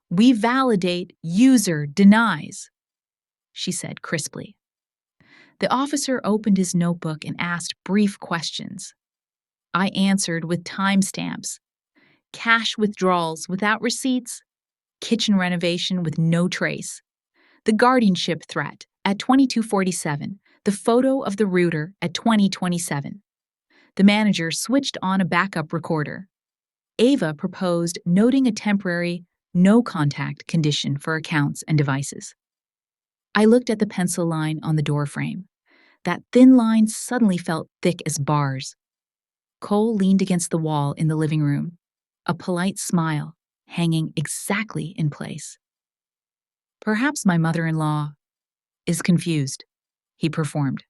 We validate, user denies, she said crisply. The officer opened his notebook and asked brief questions. I answered with timestamps. Cash withdrawals without receipts, kitchen renovation with no trace, the guardianship threat at 2247, the photo of the router at 2027. The manager switched on a backup recorder. Ava proposed noting a temporary no-contact condition for accounts and devices. I looked at the pencil line on the doorframe. That thin line suddenly felt thick as bars. Cole leaned against the wall in the living room, a polite smile hanging exactly in place. Perhaps my mother-in-law is confused, he performed.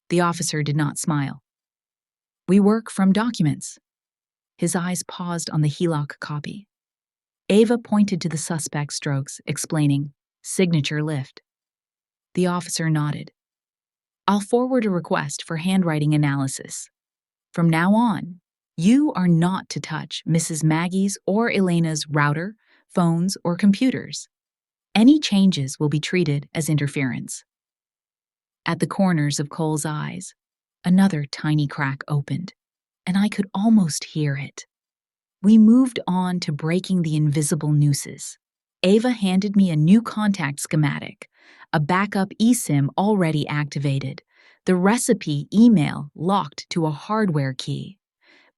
The officer did not smile. We work from documents. His eyes paused on the HELOC copy. Ava pointed to the suspect's strokes, explaining, signature lift. The officer nodded. I'll forward a request for handwriting analysis. From now on, you are not to touch Mrs. Maggie's or Elena's router, phones, or computers. Any changes will be treated as interference. At the corners of Cole's eyes, another tiny crack opened, and I could almost hear it. We moved on to breaking the invisible nooses. Ava handed me a new contact schematic, a backup eSIM already activated, the recipe email locked to a hardware key,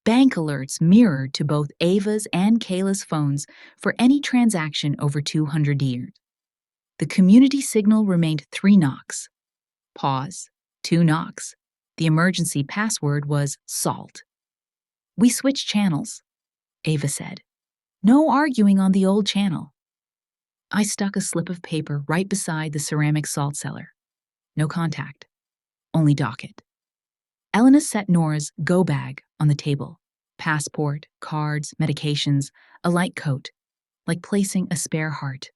bank alerts mirrored to both Ava's and Kayla's phones for any transaction over 200 years. The community signal remained 3 knocks. Pause. 2 knocks. The emergency password was SALT. We switched channels, Ava said. No arguing on the old channel. I stuck a slip of paper right beside the ceramic salt cellar. No contact. Only docket. Elena set Nora's go bag on the table. Passport, cards, medications, a light coat, like placing a spare heart.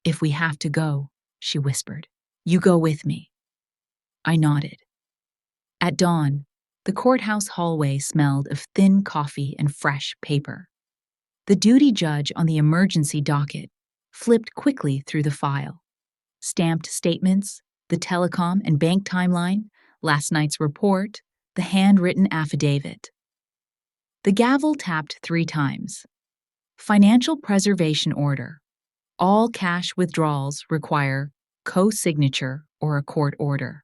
If we have to go, she whispered, you go with me. I nodded. At dawn, the courthouse hallway smelled of thin coffee and fresh paper. The duty judge on the emergency docket flipped quickly through the file. Stamped statements, the telecom and bank timeline, last night's report, the handwritten affidavit. The gavel tapped 3 times. Financial preservation order. All cash withdrawals require co-signature or a court order.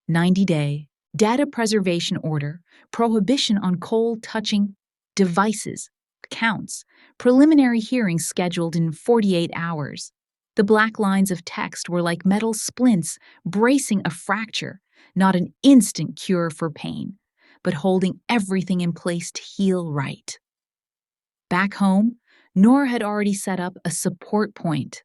90-day data preservation order, prohibition on Cole touching devices, accounts, preliminary hearings scheduled in 48 hours. The black lines of text were like metal splints bracing a fracture, not an instant cure for pain, but holding everything in place to heal right. Back home, Nora had already set up a support point.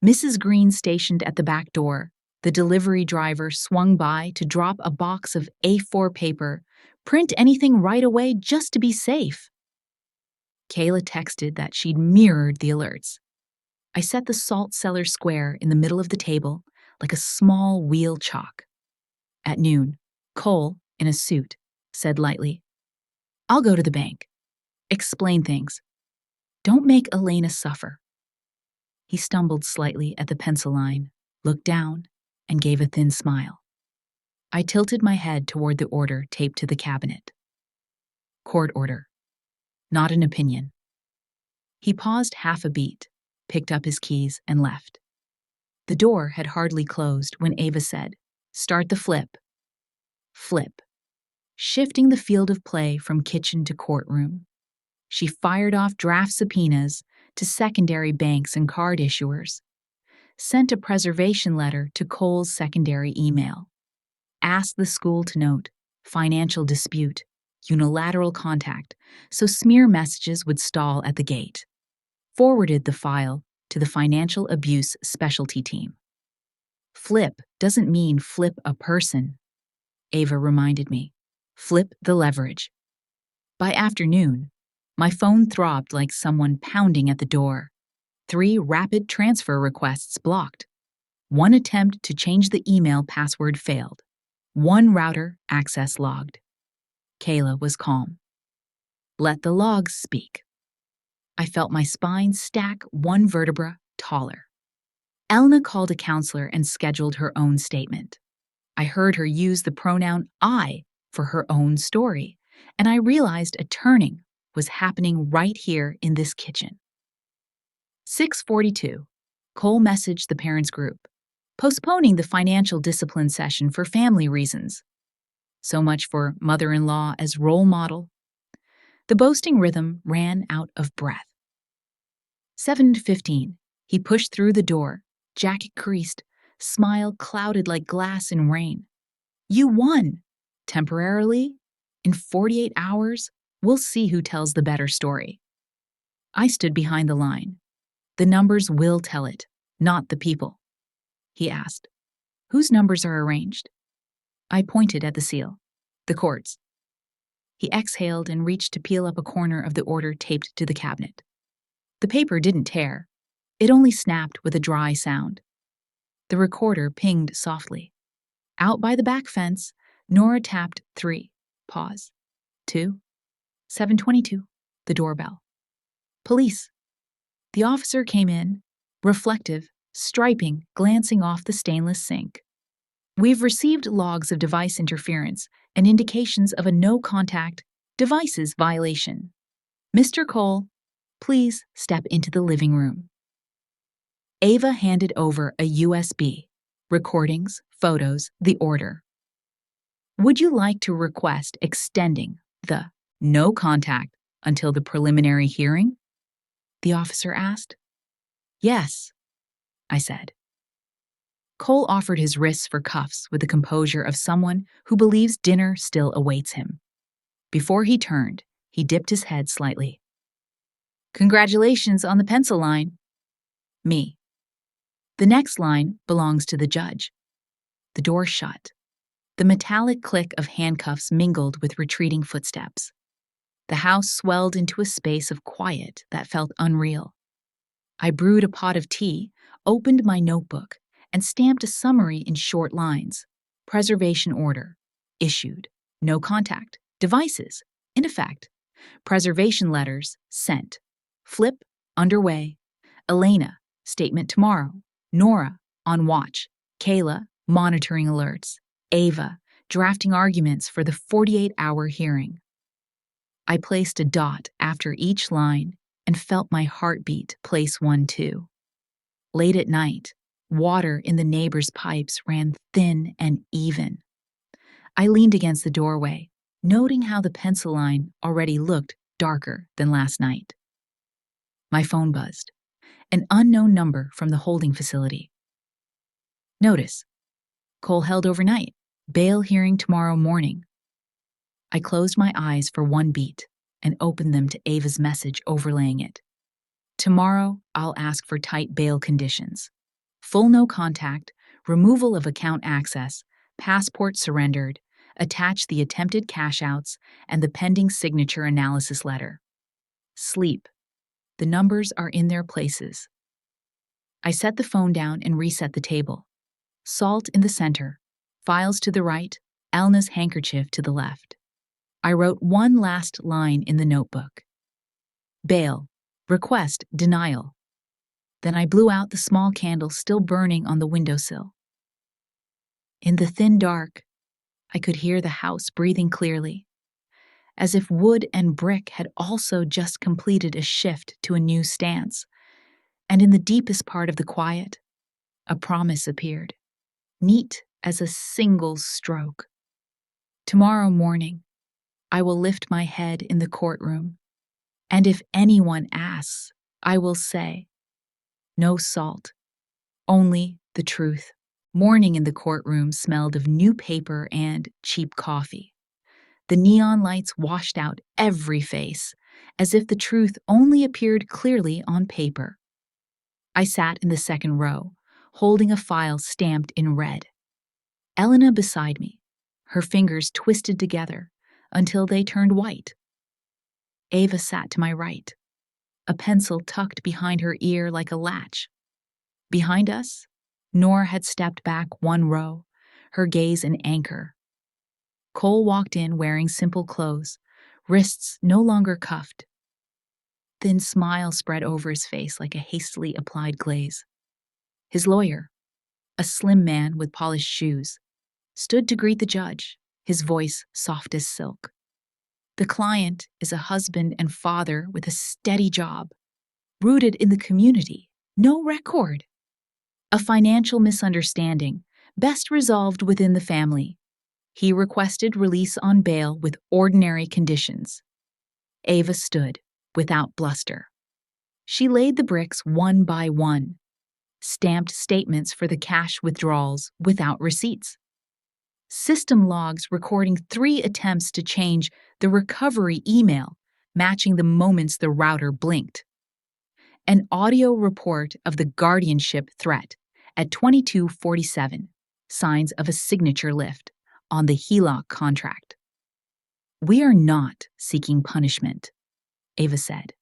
Mrs. Green stationed at the back door. The delivery driver swung by to drop a box of A4 paper, print anything right away just to be safe. Kayla texted that she'd mirrored the alerts. I set the salt cellar square in the middle of the table like a small wheel chalk. At noon, Cole, in a suit, said lightly, I'll go to the bank. Explain things. Don't make Elena suffer. He stumbled slightly at the pencil line, looked down, and gave a thin smile. I tilted my head toward the order taped to the cabinet. Court order. Not an opinion. He paused half a beat, picked up his keys, and left. The door had hardly closed when Ava said, Start the flip. Flip. Shifting the field of play from kitchen to courtroom. She fired off draft subpoenas to secondary banks and card issuers, sent a preservation letter to Cole's secondary email, asked the school to note financial dispute, unilateral contact, so smear messages would stall at the gate, forwarded the file to the financial abuse specialty team. Flip doesn't mean flip a person, Ava reminded me. Flip the leverage. By afternoon, my phone throbbed like someone pounding at the door. 3 rapid transfer requests blocked. 1 attempt to change the email password failed. 1 router access logged. Kayla was calm. Let the logs speak. I felt my spine stack 1 vertebra taller. Elna called a counselor and scheduled her own statement. I heard her use the pronoun I for her own story, and I realized a turning was happening right here in this kitchen. 6:42. Cole messaged the parents' group, postponing the financial discipline session for family reasons. So much for mother-in-law as role model. The boasting rhythm ran out of breath. 7:15. He pushed through the door, jacket creased, smile clouded like glass in rain. You won! Temporarily? In 48 hours, we'll see who tells the better story. I stood behind the line. The numbers will tell it, not the people. He asked, whose numbers are arranged? I pointed at the seal. The court's. He exhaled and reached to peel up a corner of the order taped to the cabinet. The paper didn't tear. It only snapped with a dry sound. The recorder pinged softly. Out by the back fence, Nora tapped 3. Pause. 2. 7:22. The doorbell. Police. The officer came in, reflective, striping, glancing off the stainless sink. We've received logs of device interference and indications of a no-contact devices violation. Mr. Cole, please step into the living room. Ava handed over a USB. Recordings, photos, the order. Would you like to request extending the no contact until the preliminary hearing? The officer asked. Yes, I said. Cole offered his wrists for cuffs with the composure of someone who believes dinner still awaits him. Before he turned, he dipped his head slightly. Congratulations on the pencil line. Me. The next line belongs to the judge. The door shut. The metallic click of handcuffs mingled with retreating footsteps. The house swelled into a space of quiet that felt unreal. I brewed a pot of tea, opened my notebook, and stamped a summary in short lines. Preservation order. Issued. No contact. Devices. In effect. Preservation letters. Sent. Flip. Underway. Elena. Statement tomorrow. Nora. On watch. Kayla. Monitoring alerts. Ava. Drafting arguments for the 48-hour hearing. I placed a dot after each line and felt my heartbeat place one too. Late at night, water in the neighbor's pipes ran thin and even. I leaned against the doorway, noting how the pencil line already looked darker than last night. My phone buzzed. An unknown number from the holding facility. Notice. Cole held overnight. Bail hearing tomorrow morning. I closed my eyes for one beat and opened them to Ava's message overlaying it. Tomorrow, I'll ask for tight bail conditions. Full no contact, removal of account access, passport surrendered, attach the attempted cash outs and the pending signature analysis letter. Sleep. The numbers are in their places. I set the phone down and reset the table. Salt in the center, files to the right, Elna's handkerchief to the left. I wrote one last line in the notebook. Bail. Request denial. Then I blew out the small candle still burning on the windowsill. In the thin dark, I could hear the house breathing clearly, as if wood and brick had also just completed a shift to a new stance. And in the deepest part of the quiet, a promise appeared, neat as a single stroke. Tomorrow morning, I will lift my head in the courtroom, and if anyone asks, I will say, no salt, only the truth. Morning in the courtroom smelled of new paper and cheap coffee. The neon lights washed out every face, as if the truth only appeared clearly on paper. I sat in the second row, holding a file stamped in red. Elena beside me, her fingers twisted together until they turned white. Ava sat to my right, a pencil tucked behind her ear like a latch. Behind us, Nora had stepped back one row, her gaze an anchor. Cole walked in wearing simple clothes, wrists no longer cuffed. Thin smile spread over his face like a hastily applied glaze. His lawyer, a slim man with polished shoes, stood to greet the judge, his voice soft as silk. The client is a husband and father with a steady job, rooted in the community, no record. A financial misunderstanding, best resolved within the family. He requested release on bail with ordinary conditions. Ava stood, without bluster. She laid the bricks one by one, stamped statements for the cash withdrawals without receipts. System logs recording 3 attempts to change the recovery email, matching the moments the router blinked. An audio report of the guardianship threat at 22:47, signs of a signature lift on the HELOC contract. "We are not seeking punishment," Ava said.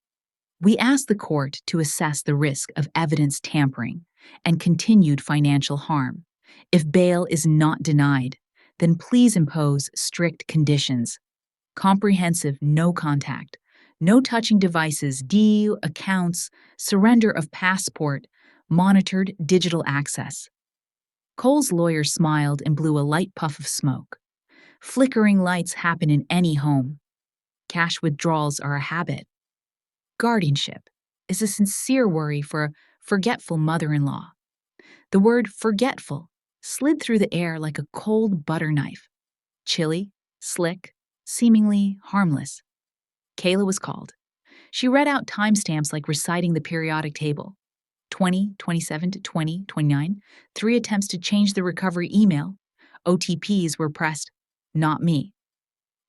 "We ask the court to assess the risk of evidence tampering and continued financial harm. If bail is not denied, then please impose strict conditions: comprehensive no contact, no touching devices, DU accounts, surrender of passport, monitored digital access." Cole's lawyer smiled and blew a light puff of smoke. Flickering lights happen in any home. Cash withdrawals are a habit. Guardianship is a sincere worry for a forgetful mother-in-law. The word forgetful slid through the air like a cold butter knife. Chilly, slick, seemingly harmless. Kayla was called. She read out timestamps like reciting the periodic table. 20:27 to 20:29, 3 attempts to change the recovery email. OTPs were pressed, not me.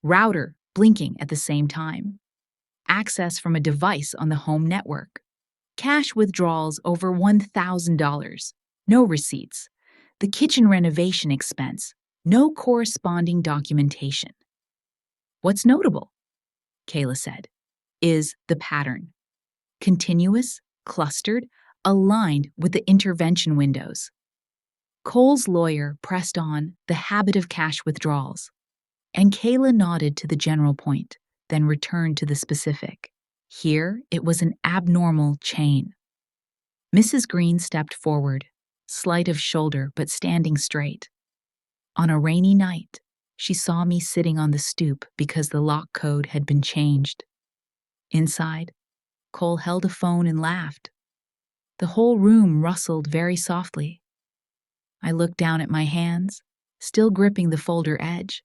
Router blinking at the same time. Access from a device on the home network. Cash withdrawals over $1,000. No receipts. The kitchen renovation expense. No corresponding documentation. "What's notable," Kayla said, "is the pattern. Continuous, clustered, aligned with the intervention windows." Cole's lawyer pressed on the habit of cash withdrawals, and Kayla nodded to the general point, then returned to the specific. Here, it was an abnormal chain. Mrs. Green stepped forward, slight of shoulder but standing straight. On a rainy night, she saw me sitting on the stoop because the lock code had been changed. Inside, Cole held a phone and laughed. The whole room rustled very softly. I looked down at my hands, still gripping the folder edge,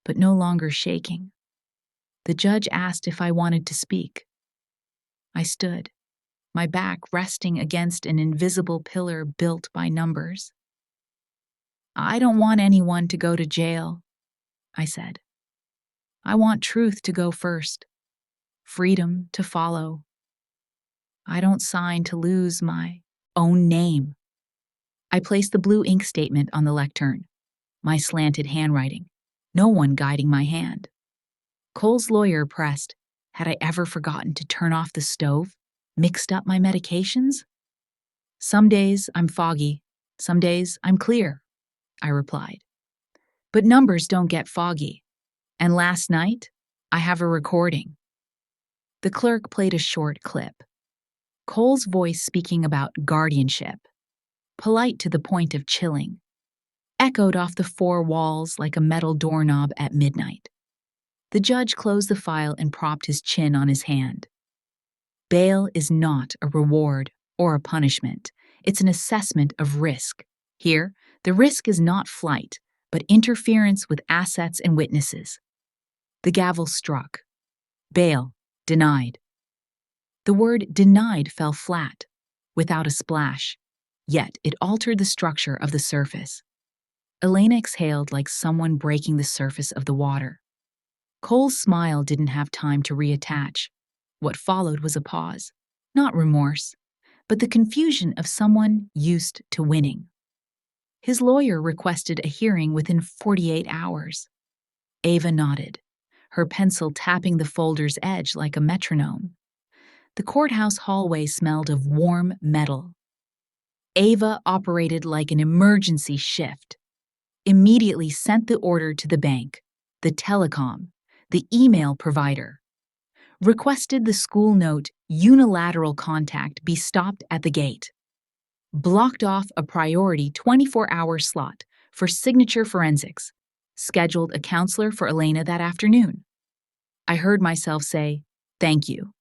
but no longer shaking. The judge asked if I wanted to speak. I stood, my back resting against an invisible pillar built by numbers. "I don't want anyone to go to jail," I said. "I want truth to go first, freedom to follow. I don't sign to lose my own name." I placed the blue ink statement on the lectern, my slanted handwriting, no one guiding my hand. Cole's lawyer pressed, had I ever forgotten to turn off the stove, mixed up my medications? "Some days I'm foggy, some days I'm clear," I replied. "But numbers don't get foggy. And last night, I have a recording." The clerk played a short clip. Cole's voice speaking about guardianship, polite to the point of chilling, echoed off the 4 walls like a metal doorknob at midnight. The judge closed the file and propped his chin on his hand. Bail is not a reward or a punishment. It's an assessment of risk. Here, the risk is not flight, but interference with assets and witnesses. The gavel struck. Bail denied. The word denied fell flat, without a splash, yet it altered the structure of the surface. Elena exhaled like someone breaking the surface of the water. Cole's smile didn't have time to reattach. What followed was a pause, not remorse, but the confusion of someone used to winning. His lawyer requested a hearing within 48 hours. Ava nodded, her pencil tapping the folder's edge like a metronome. The courthouse hallway smelled of warm metal. Ava operated like an emergency shift, immediately sent the order to the bank, the telecom, the email provider, requested the school note unilateral contact be stopped at the gate, blocked off a priority 24-hour slot for signature forensics, scheduled a counselor for Elena that afternoon. I heard myself say, "Thank you,"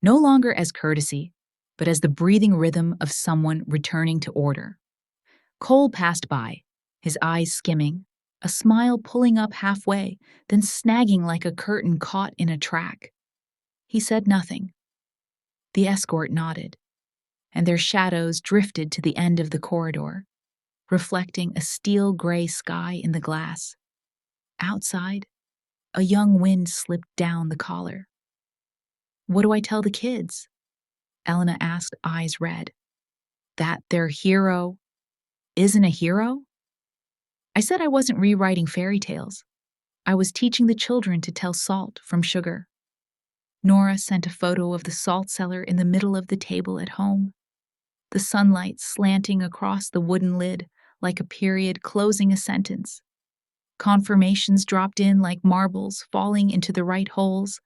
no longer as courtesy, but as the breathing rhythm of someone returning to order. Cole passed by, his eyes skimming, a smile pulling up halfway, then snagging like a curtain caught in a track. He said nothing. The escort nodded, and their shadows drifted to the end of the corridor, reflecting a steel gray sky in the glass. Outside, a young wind slipped down the collar. "What do I tell the kids?" Elena asked, eyes red. "That their hero isn't a hero?" I said I wasn't rewriting fairy tales. I was teaching the children to tell salt from sugar. Nora sent a photo of the salt cellar in the middle of the table at home, the sunlight slanting across the wooden lid like a period closing a sentence. Confirmations dropped in like marbles falling into the right holes.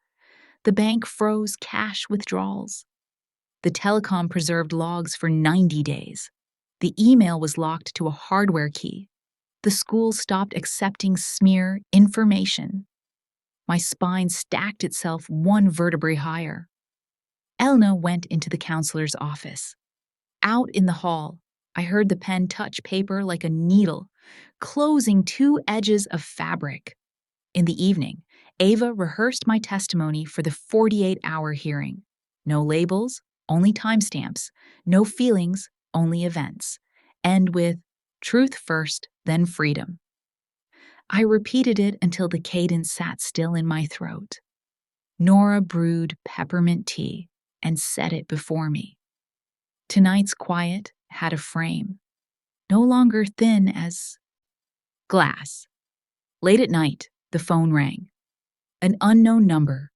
The bank froze cash withdrawals. The telecom preserved logs for 90 days. The email was locked to a hardware key. The school stopped accepting smear information. My spine stacked itself one vertebrae higher. Elna went into the counselor's office. Out in the hall, I heard the pen touch paper like a needle, closing two edges of fabric. In the evening, Ava rehearsed my testimony for the 48-hour hearing. No labels, only timestamps. No feelings, only events. End with truth first, then freedom. I repeated it until the cadence sat still in my throat. Nora brewed peppermint tea and set it before me. Tonight's quiet had a frame, no longer thin as glass. Late at night, the phone rang. An unknown number,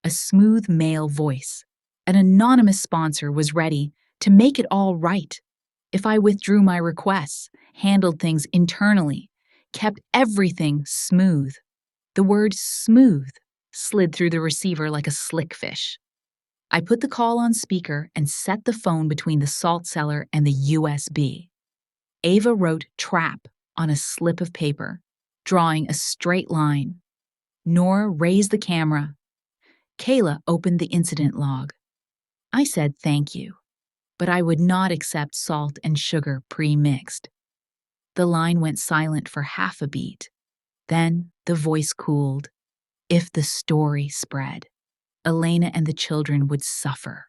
a smooth male voice. An anonymous sponsor was ready to make it all right if I withdrew my requests, handled things internally, kept everything smooth. The word smooth slid through the receiver like a slick fish. I put the call on speaker and set the phone between the salt cellar and the USB. Ava wrote trap on a slip of paper, drawing a straight line. Nora raised the camera. Kayla opened the incident log. I said thank you, but I would not accept salt and sugar pre-mixed. The line went silent for half a beat. Then the voice cooled. If the story spread, Elena and the children would suffer.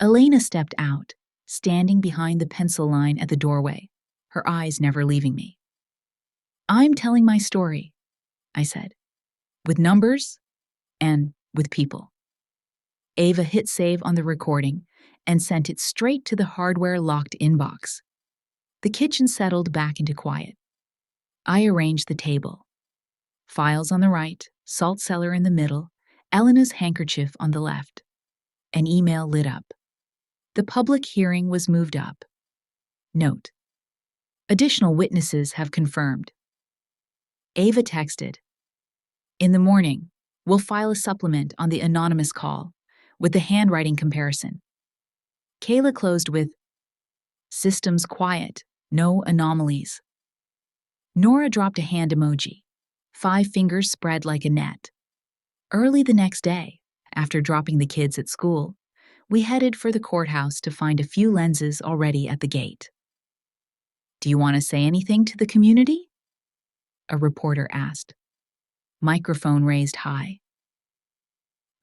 Elena stepped out, standing behind the pencil line at the doorway, her eyes never leaving me. "I'm telling my story," I said, "with numbers and with people." Ava hit save on the recording and sent it straight to the hardware-locked inbox. The kitchen settled back into quiet. I arranged the table. Files on the right, salt cellar in the middle, Elena's handkerchief on the left. An email lit up. The public hearing was moved up. Note: additional witnesses have confirmed. Ava texted, "In the morning, we'll file a supplement on the anonymous call with the handwriting comparison." Kayla closed with, "Systems quiet, no anomalies." Nora dropped a hand emoji, 5 fingers spread like a net. Early the next day, after dropping the kids at school, we headed for the courthouse to find a few lenses already at the gate. "Do you want to say anything to the community?" a reporter asked. Microphone raised high.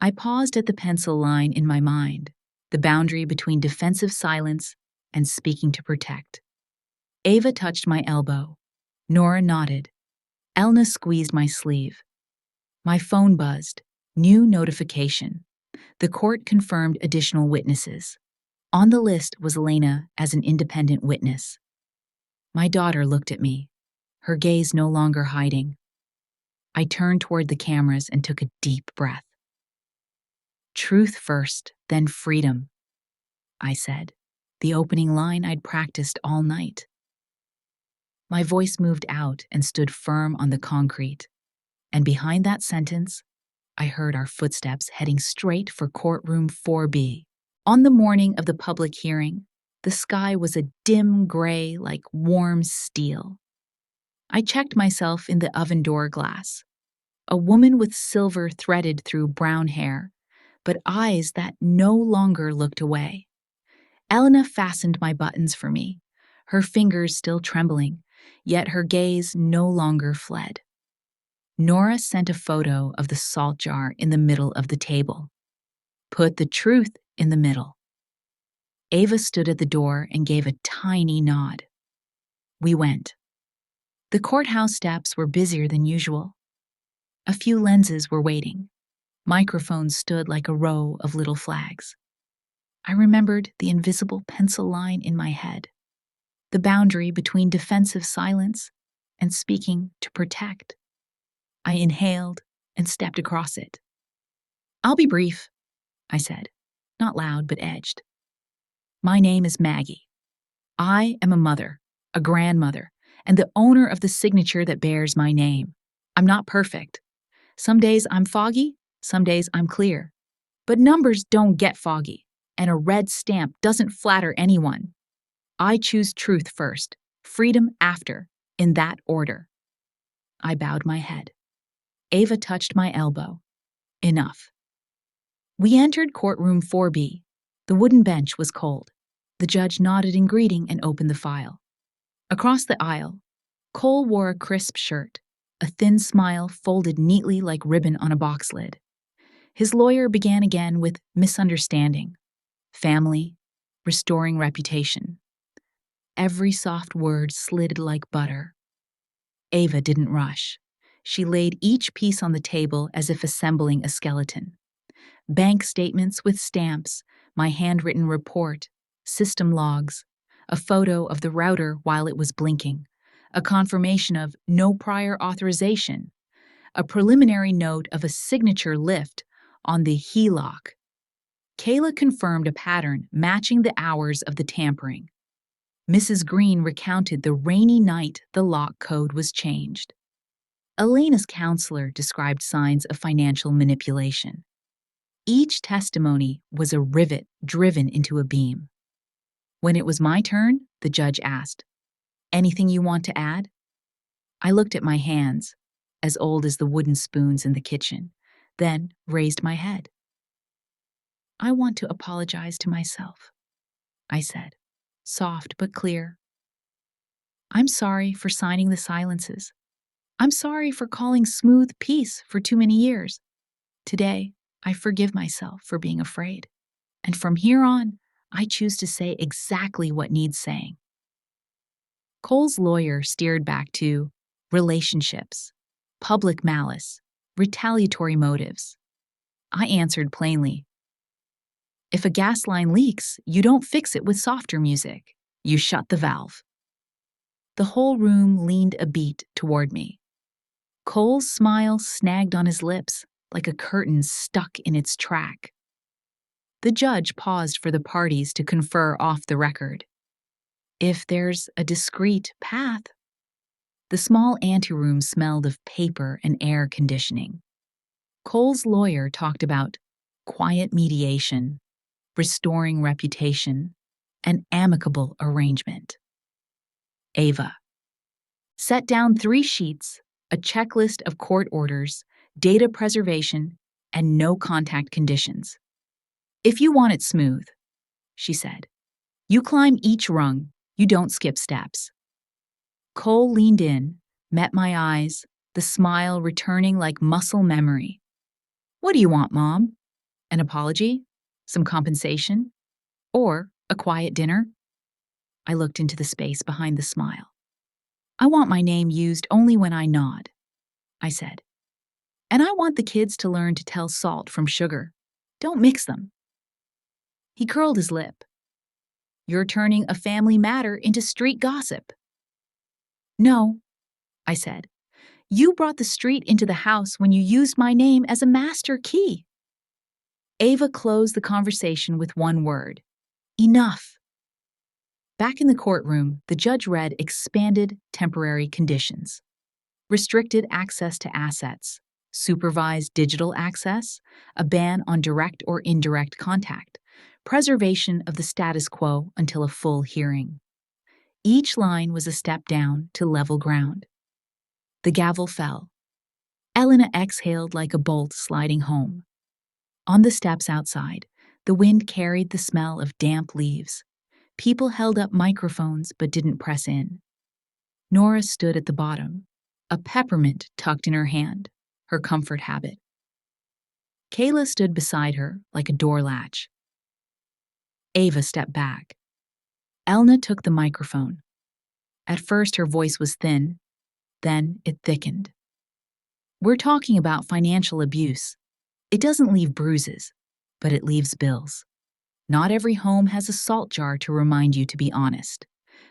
I paused at the pencil line in my mind, the boundary between defensive silence and speaking to protect. Ava touched my elbow. Nora nodded. Elna squeezed my sleeve. My phone buzzed. New notification. The court confirmed additional witnesses. On the list was Elena as an independent witness. My daughter looked at me, her gaze no longer hiding. I turned toward the cameras and took a deep breath. "Truth first, then freedom," I said, the opening line I'd practiced all night. My voice moved out and stood firm on the concrete, and behind that sentence, I heard our footsteps heading straight for courtroom 4B. On the morning of the public hearing, the sky was a dim gray like warm steel. I checked myself in the oven door glass. A woman with silver threaded through brown hair, but eyes that no longer looked away. Elena fastened my buttons for me, her fingers still trembling, yet her gaze no longer fled. Nora sent a photo of the salt jar in the middle of the table. Put the truth in the middle. Ava stood at the door and gave a tiny nod. We went. The courthouse steps were busier than usual. A few lenses were waiting. Microphones stood like a row of little flags. I remembered the invisible pencil line in my head, the boundary between defensive silence and speaking to protect. I inhaled and stepped across it. "I'll be brief," I said, not loud but edged. "My name is Maggie. I am a mother, a grandmother, and the owner of the signature that bears my name. I'm not perfect. Some days I'm foggy, some days I'm clear. But numbers don't get foggy, and a red stamp doesn't flatter anyone. I choose truth first, freedom after, in that order." I bowed my head. Ava touched my elbow. Enough. We entered courtroom 4B. The wooden bench was cold. The judge nodded in greeting and opened the file. Across the aisle, Cole wore a crisp shirt, a thin smile folded neatly like ribbon on a box lid. His lawyer began again with misunderstanding, family, restoring reputation. Every soft word slid like butter. Ava didn't rush. She laid each piece on the table as if assembling a skeleton. Bank statements with stamps, my handwritten report, system logs, a photo of the router while it was blinking, a confirmation of no prior authorization, a preliminary note of a signature lift on the HELOC. Kayla confirmed a pattern matching the hours of the tampering. Mrs. Green recounted the rainy night the lock code was changed. Elena's counselor described signs of financial manipulation. Each testimony was a rivet driven into a beam. When it was my turn, the judge asked, "Anything you want to add?" I looked at my hands, as old as the wooden spoons in the kitchen, then raised my head. "I want to apologize to myself," I said, soft but clear. "I'm sorry for signing the silences. I'm sorry for calling smooth peace for too many years. Today, I forgive myself for being afraid. And from here on, I choose to say exactly what needs saying." Cole's lawyer steered back to relationships, public malice, retaliatory motives. I answered plainly, "If a gas line leaks, you don't fix it with softer music. You shut the valve." The whole room leaned a beat toward me. Cole's smile snagged on his lips like a curtain stuck in its track. The judge paused for the parties to confer off the record. "If there's a discreet path." The small anteroom smelled of paper and air conditioning. Cole's lawyer talked about quiet mediation, restoring reputation, and amicable arrangement. Ava set down 3 sheets, a checklist of court orders, data preservation, and no contact conditions. "If you want it smooth," she said, "you climb each rung, you don't skip steps." Cole leaned in, met my eyes, the smile returning like muscle memory. "What do you want, Mom? An apology? Some compensation? Or a quiet dinner?" I looked into the space behind the smile. "I want my name used only when I nod," I said. "And I want the kids to learn to tell salt from sugar. Don't mix them." He curled his lip. "You're turning a family matter into street gossip." "No," I said. "You brought the street into the house when you used my name as a master key." Ava closed the conversation with one word: enough. Back in the courtroom, the judge read expanded temporary conditions. Restricted access to assets, supervised digital access, a ban on direct or indirect contact, preservation of the status quo until a full hearing. Each line was a step down to level ground. The gavel fell. Elena exhaled like a bolt sliding home. On the steps outside, the wind carried the smell of damp leaves. People held up microphones but didn't press in. Nora stood at the bottom, a peppermint tucked in her hand, her comfort habit. Kayla stood beside her like a door latch. Ava stepped back. Elna took the microphone. At first, her voice was thin, then it thickened. We're talking about financial abuse. It doesn't leave bruises, but it leaves bills. Not every home has a salt jar to remind you to be honest,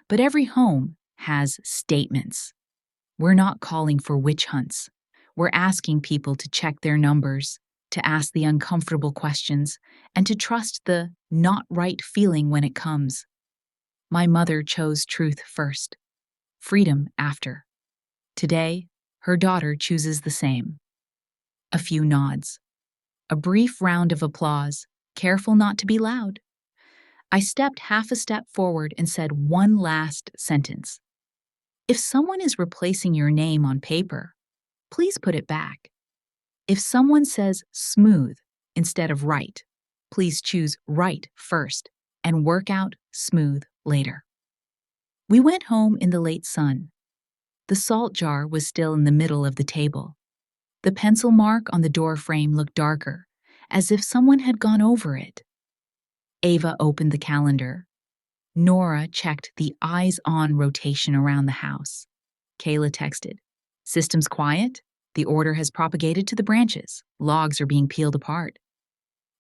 but every home has statements. We're not calling for witch hunts. We're asking people to check their numbers, to ask the uncomfortable questions, and to trust the not right feeling when it comes. My mother chose truth first, freedom after. Today, her daughter chooses the same. A few nods. A brief round of applause, careful not to be loud. I stepped half a step forward and said one last sentence. If someone is replacing your name on paper, please put it back. If someone says smooth instead of right, please choose right first and work out smooth later. We went home in the late sun. The salt jar was still in the middle of the table. The pencil mark on the door frame looked darker, as if someone had gone over it. Ava opened the calendar. Nora checked the eyes-on rotation around the house. Kayla texted, "System's quiet. The order has propagated to the branches. Logs are being peeled apart."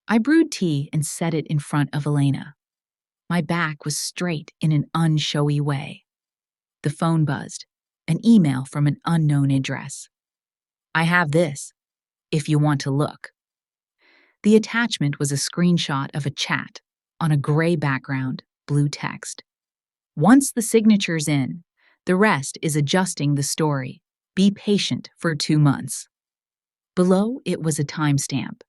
I brewed tea and set it in front of Elena. My back was straight in an unshowy way. The phone buzzed. An email from an unknown address. "I have this, if you want to look." The attachment was a screenshot of a chat on a gray background, blue text. "Once the signature's in, the rest is adjusting the story. Be patient for 2 months." Below it was a timestamp,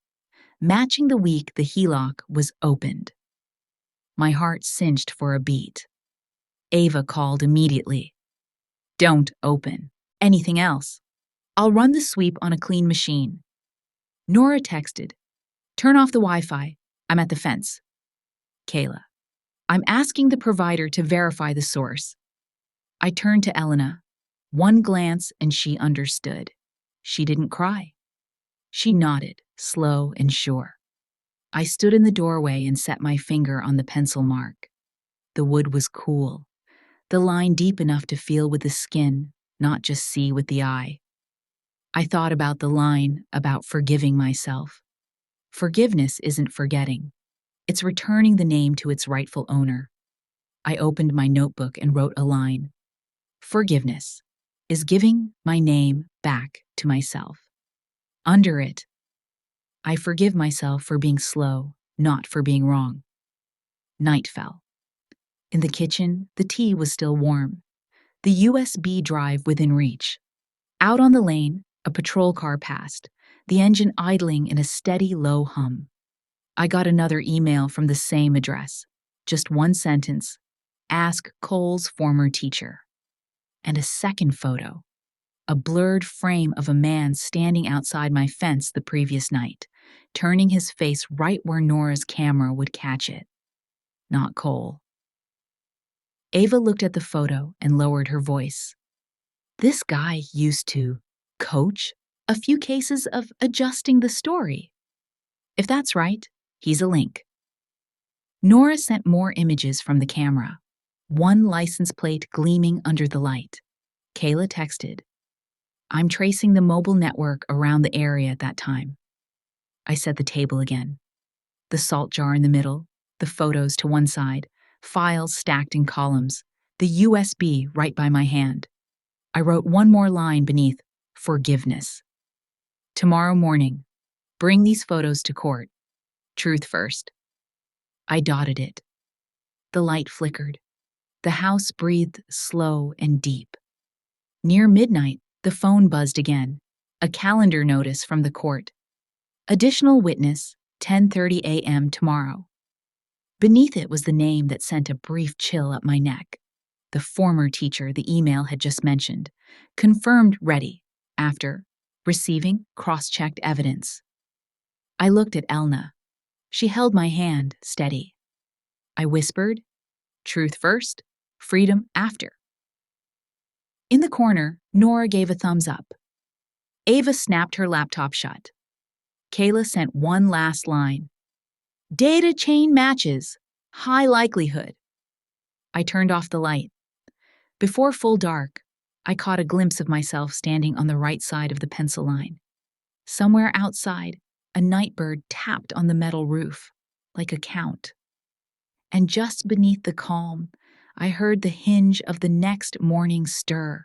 matching the week the HELOC was opened. My heart cinched for a beat. Ava called immediately. "Don't open. Anything else? I'll run the sweep on a clean machine." Nora texted, "Turn off the Wi-Fi. I'm at the fence." Kayla, "I'm asking the provider to verify the source." I turned to Elena. One glance and she understood. She didn't cry. She nodded, slow and sure. I stood in the doorway and set my finger on the pencil mark. The wood was cool, the line deep enough to feel with the skin, not just see with the eye. I thought about the line, about forgiving myself. Forgiveness isn't forgetting. It's returning the name to its rightful owner. I opened my notebook and wrote a line. Forgiveness is giving my name back to myself. Under it, I forgive myself for being slow, not for being wrong. Night fell. In the kitchen, the tea was still warm. The USB drive within reach. Out on the lane, a patrol car passed, the engine idling in a steady, low hum. I got another email from the same address. Just one sentence. Ask Cole's former teacher. And a second photo. A blurred frame of a man standing outside my fence the previous night, turning his face right where Nora's camera would catch it. Not Cole. Ava looked at the photo and lowered her voice. This guy used to coach a few cases of adjusting the story. If that's right, he's a link. Nora sent more images from the camera, one license plate gleaming under the light. Kayla texted, "I'm tracing the mobile network around the area at that time." I set the table again. The salt jar in the middle, the photos to one side, files stacked in columns, the USB right by my hand. I wrote one more line beneath, forgiveness. Tomorrow morning, bring these photos to court. Truth first. I dotted it. The light flickered. The house breathed slow and deep. Near midnight, the phone buzzed again, a calendar notice from the court. Additional witness, 10:30 a.m. tomorrow. Beneath it was the name that sent a brief chill up my neck. The former teacher the email had just mentioned, confirmed ready, after receiving cross-checked evidence. I looked at Elna. She held my hand, steady. I whispered, truth first, freedom after. In the corner, Nora gave a thumbs up. Ava snapped her laptop shut. Kayla sent one last line. Data chain matches. High likelihood. I turned off the light. Before full dark, I caught a glimpse of myself standing on the right side of the pencil line. Somewhere outside, a nightbird tapped on the metal roof, like a count. And just beneath the calm, I heard the hinge of the next morning stir.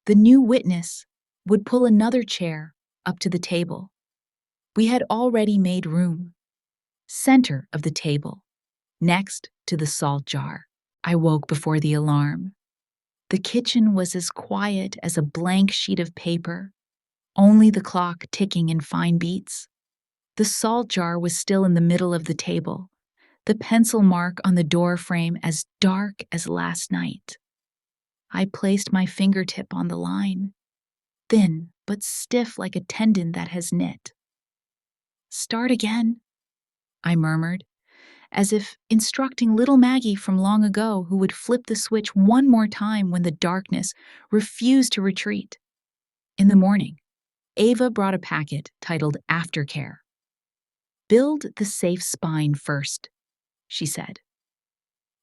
The new witness would pull another chair up to the table. We had already made room. Center of the table, next to the salt jar. I woke before the alarm. The kitchen was as quiet as a blank sheet of paper, only the clock ticking in fine beats. The salt jar was still in the middle of the table, the pencil mark on the door frame as dark as last night. I placed my fingertip on the line, thin but stiff like a tendon that has knit. Start again, I murmured, as if instructing little Maggie from long ago who would flip the switch one more time when the darkness refused to retreat. In the morning, Ava brought a packet titled Aftercare. Build the safe spine first, she said.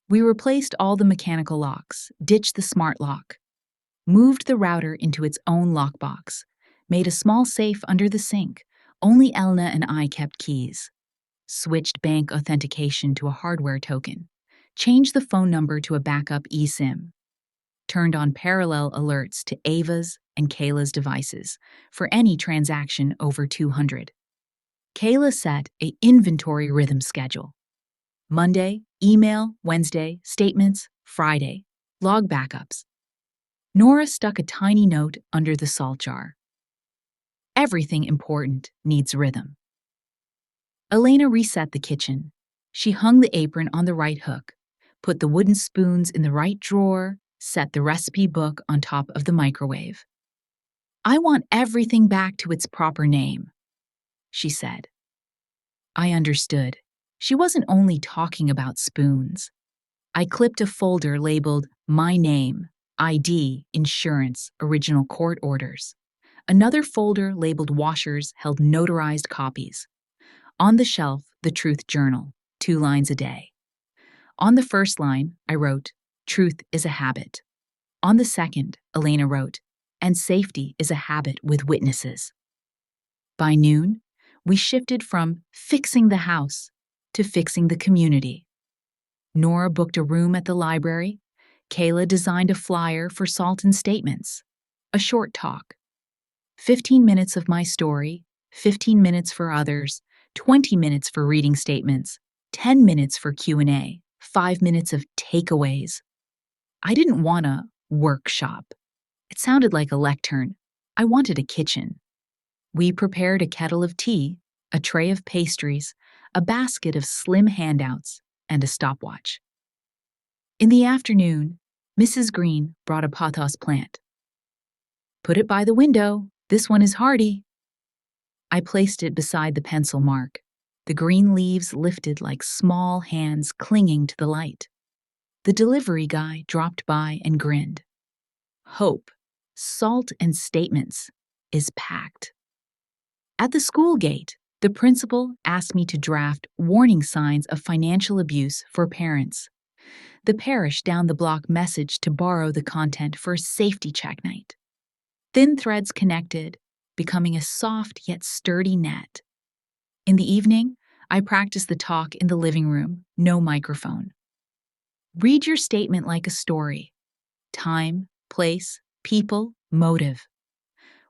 We replaced all the mechanical locks, ditched the smart lock, moved the router into its own lockbox, made a small safe under the sink. Only Elna and I kept keys. Switched bank authentication to a hardware token, changed the phone number to a backup eSIM, turned on parallel alerts to Ava's and Kayla's devices for any transaction over 200. Kayla set an inventory rhythm schedule. Monday, email, Wednesday, statements, Friday, log backups. Nora stuck a tiny note under the salt jar. Everything important needs rhythm. Elena reset the kitchen. She hung the apron on the right hook, put the wooden spoons in the right drawer, set the recipe book on top of the microwave. I want everything back to its proper name, she said. I understood. She wasn't only talking about spoons. I clipped a folder labeled My Name, ID, Insurance, Original Court Orders. Another folder labeled Washers held notarized copies. On the shelf, the Truth Journal, 2 lines a day. On the first line, I wrote, Truth is a habit. On the second, Elena wrote, and safety is a habit with witnesses. By noon, we shifted from fixing the house to fixing the community. Nora booked a room at the library. Kayla designed a flyer for Salt and Statements, a short talk. 15 minutes of my story, 15 minutes for others, 20 minutes for reading statements, 10 minutes for Q&A, 5 minutes of takeaways. I didn't want a workshop. It sounded like a lectern. I wanted a kitchen. We prepared a kettle of tea, a tray of pastries, a basket of slim handouts, and a stopwatch. In the afternoon, Mrs. Green brought a pothos plant. Put it by the window. This one is hardy. I placed it beside the pencil mark. The green leaves lifted like small hands clinging to the light. The delivery guy dropped by and grinned. Hope, Salt and Statements, is packed. At the school gate, the principal asked me to draft warning signs of financial abuse for parents. The parish down the block messaged to borrow the content for a safety check night. Thin threads connected, becoming a soft yet sturdy net. In the evening, I practiced the talk in the living room, no microphone. Read your statement like a story. Time, place, people, motive.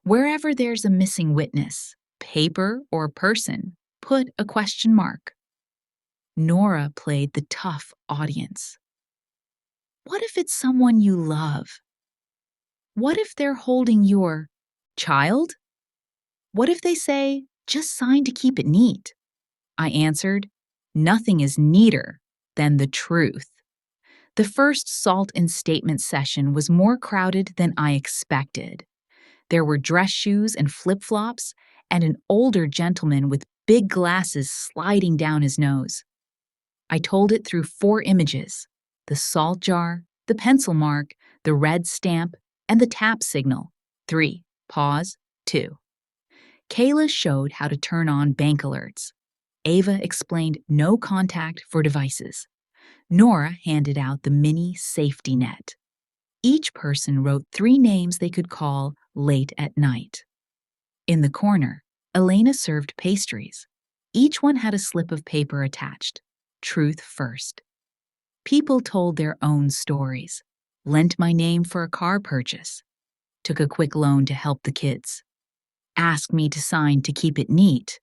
Wherever there's a missing witness, paper or person, put a question mark. Nora played the tough audience. What if it's someone you love? What if they're holding your child? What if they say, just sign to keep it neat? I answered, nothing is neater than the truth. The first Salt and Statement session was more crowded than I expected. There were dress shoes and flip-flops, and an older gentleman with big glasses sliding down his nose. I told it through 4 images: the salt jar, the pencil mark, the red stamp, and the tap signal. 3, pause, 2. Kayla showed how to turn on bank alerts. Ava explained no contact for devices. Nora handed out the mini safety net. Each person wrote 3 names they could call late at night. In the corner, Elena served pastries. Each one had a slip of paper attached. Truth first. People told their own stories. Lent my name for a car purchase. Took a quick loan to help the kids. Asked me to sign to keep it neat.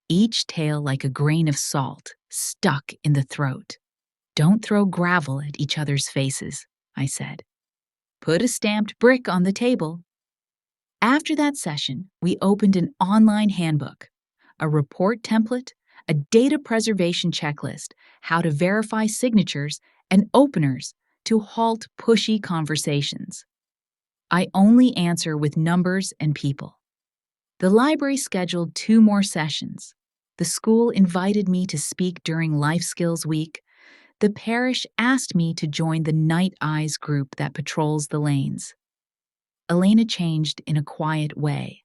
Each tale like a grain of salt, stuck in the throat. Don't throw gravel at each other's faces, I said. Put a stamped brick on the table. After that session, we opened an online handbook, a report template, a data preservation checklist, how to verify signatures, and openers to halt pushy conversations. I only answer with numbers and people. The library scheduled 2 more sessions. The school invited me to speak during Life Skills Week. The parish asked me to join the Night Eyes group that patrols the lanes. Elena changed in a quiet way.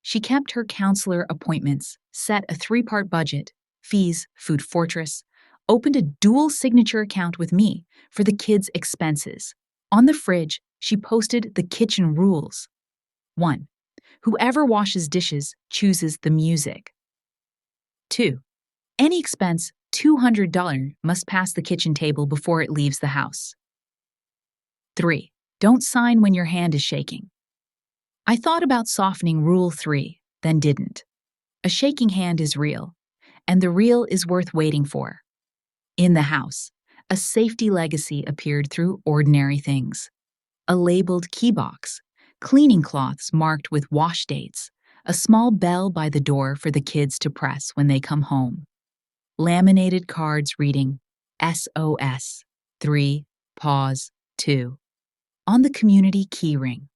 She kept her counselor appointments, set a 3-part budget, fees, food fortress, opened a dual signature account with me for the kids' expenses. On the fridge, she posted the kitchen rules. 1. Whoever washes dishes chooses the music. 2. Any expense $200 must pass the kitchen table before it leaves the house. 3. Don't sign when your hand is shaking. I thought about softening Rule 3, then didn't. A shaking hand is real, and the real is worth waiting for. In the house, a safety legacy appeared through ordinary things. A labeled key box, cleaning cloths marked with wash dates, a small bell by the door for the kids to press when they come home. Laminated cards reading SOS, 3, pause, 2. On the community key ring.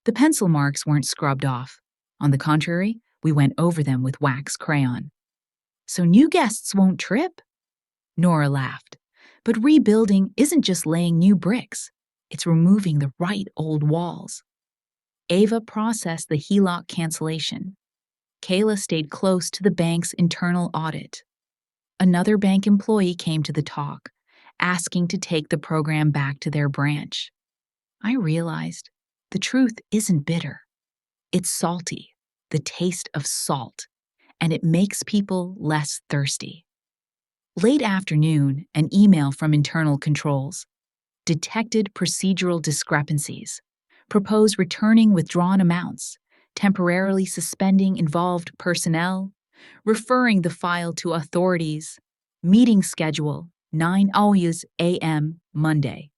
The pencil marks weren't scrubbed off. On the contrary, we went over them with wax crayon. So new guests won't trip? Nora laughed. But rebuilding isn't just laying new bricks. It's removing the right old walls. Ava processed the HELOC cancellation. Kayla stayed close to the bank's internal audit. Another bank employee came to the talk, asking to take the program back to their branch. I realized the truth isn't bitter. It's salty, the taste of salt, and it makes people less thirsty. Late afternoon, an email from internal controls detected procedural discrepancies, proposed returning withdrawn amounts, temporarily suspending involved personnel, referring the file to authorities, meeting schedule 9 a.m. Monday.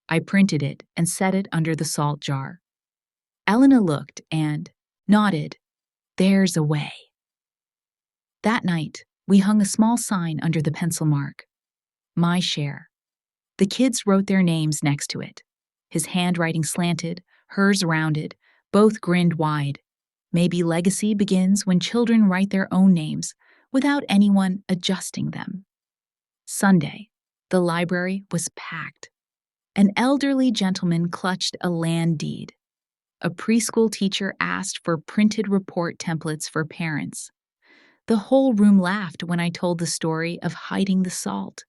I printed it and set it under the salt jar. Elena looked and nodded. There's a way. That night, we hung a small sign under the pencil mark. My share. The kids wrote their names next to it. His handwriting slanted, hers rounded, both grinned wide. Maybe legacy begins when children write their own names without anyone adjusting them. Sunday, the library was packed. An elderly gentleman clutched a land deed. A preschool teacher asked for printed report templates for parents. The whole room laughed when I told the story of hiding the salt.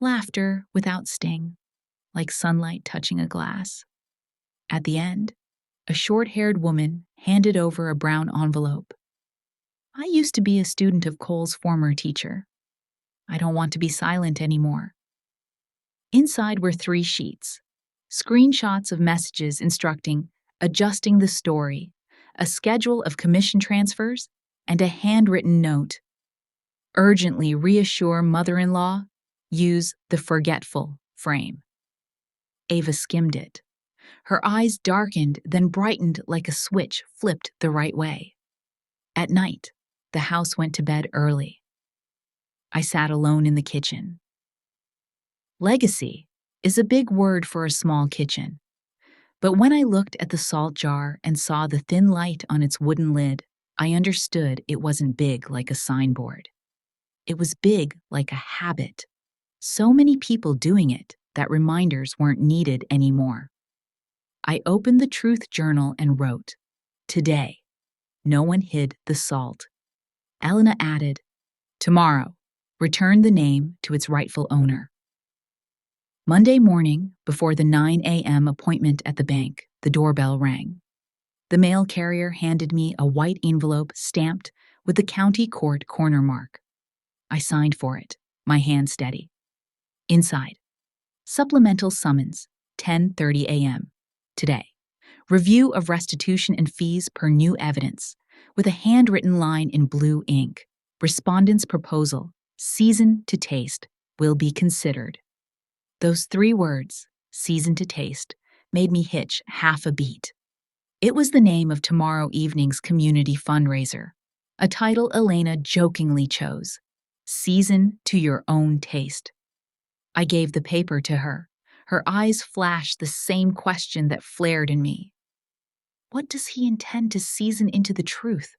Laughter without sting, like sunlight touching a glass. At the end, a short-haired woman handed over a brown envelope. I used to be a student of Cole's former teacher. I don't want to be silent anymore. Inside were 3 sheets, screenshots of messages instructing, adjusting the story, a schedule of commission transfers, and a handwritten note. Urgently reassure mother-in-law, use the forgetful frame. Ava skimmed it. Her eyes darkened, then brightened like a switch flipped the right way. At night, the house went to bed early. I sat alone in the kitchen. Legacy is a big word for a small kitchen. But when I looked at the salt jar and saw the thin light on its wooden lid, I understood it wasn't big like a signboard. It was big like a habit. So many people doing it that reminders weren't needed anymore. I opened the truth journal and wrote, "Today, No one hid the salt. Elena added, "Tomorrow, return the name to its rightful owner." Monday morning, before the 9 a.m. appointment at the bank, the doorbell rang. The mail carrier handed me a white envelope stamped with the county court corner mark. I signed for it, my hand steady. Inside, supplemental summons, 10:30 a.m. Today. Review of restitution and fees per new evidence, with a handwritten line in blue ink. Respondent's proposal, season to taste, will be considered. Those 3 words, season to taste, made me hitch half a beat. It was the name of tomorrow evening's community fundraiser, a title Elena jokingly chose, Season to Your Own Taste. I gave the paper to her. Her eyes flashed the same question that flared in me. What does he intend to season into the truth?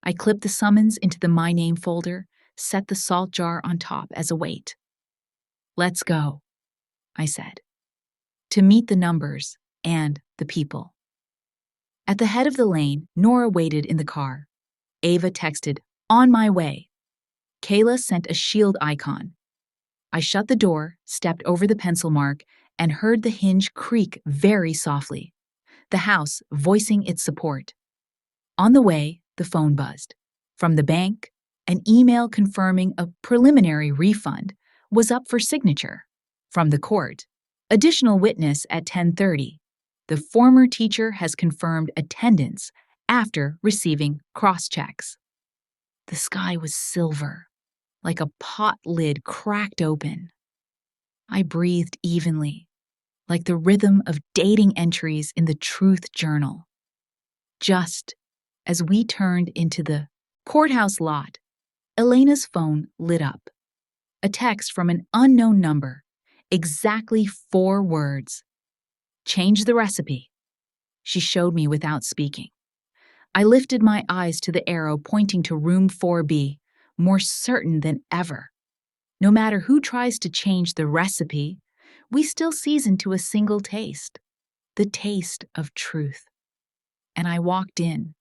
I clipped the summons into the My Name folder, set the salt jar on top as a weight. "Let's go," I said, "to meet the numbers and the people." At the head of the lane, Nora waited in the car. Ava texted, "On my way." Kayla sent a shield icon. I shut the door, stepped over the pencil mark, and heard the hinge creak very softly, the house voicing its support. On the way, the phone buzzed. From the bank, an email confirming a preliminary refund was up for signature. From the court, additional witness at 10:30. The former teacher has confirmed attendance after receiving cross-checks. The sky was silver, like a pot lid cracked open. I breathed evenly, like the rhythm of dating entries in the Truth Journal. Just as we turned into the courthouse lot, Elena's phone lit up. A text from an unknown number, exactly 4 words. "Change the recipe," she showed me without speaking. I lifted my eyes to the arrow pointing to room 4B, more certain than ever. No matter who tries to change the recipe, we still season to a single taste, the taste of truth. And I walked in,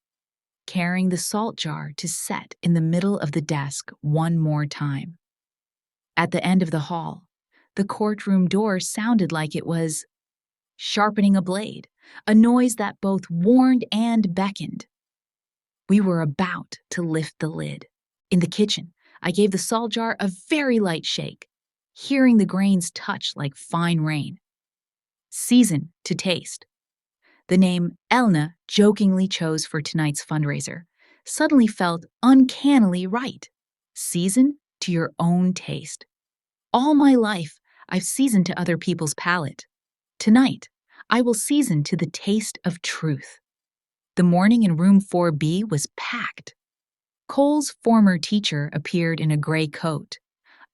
carrying the salt jar to set in the middle of the desk one more time. At the end of the hall, the courtroom door sounded like it was sharpening a blade, a noise that both warned and beckoned. We were about to lift the lid. In the kitchen, I gave the salt jar a very light shake, hearing the grains touch like fine rain. Season to taste. The name Elna jokingly chose for tonight's fundraiser suddenly felt uncannily right. Season to your own taste. All my life, I've seasoned to other people's palate. Tonight, I will season to the taste of truth. The morning in room 4B was packed. Cole's former teacher appeared in a gray coat,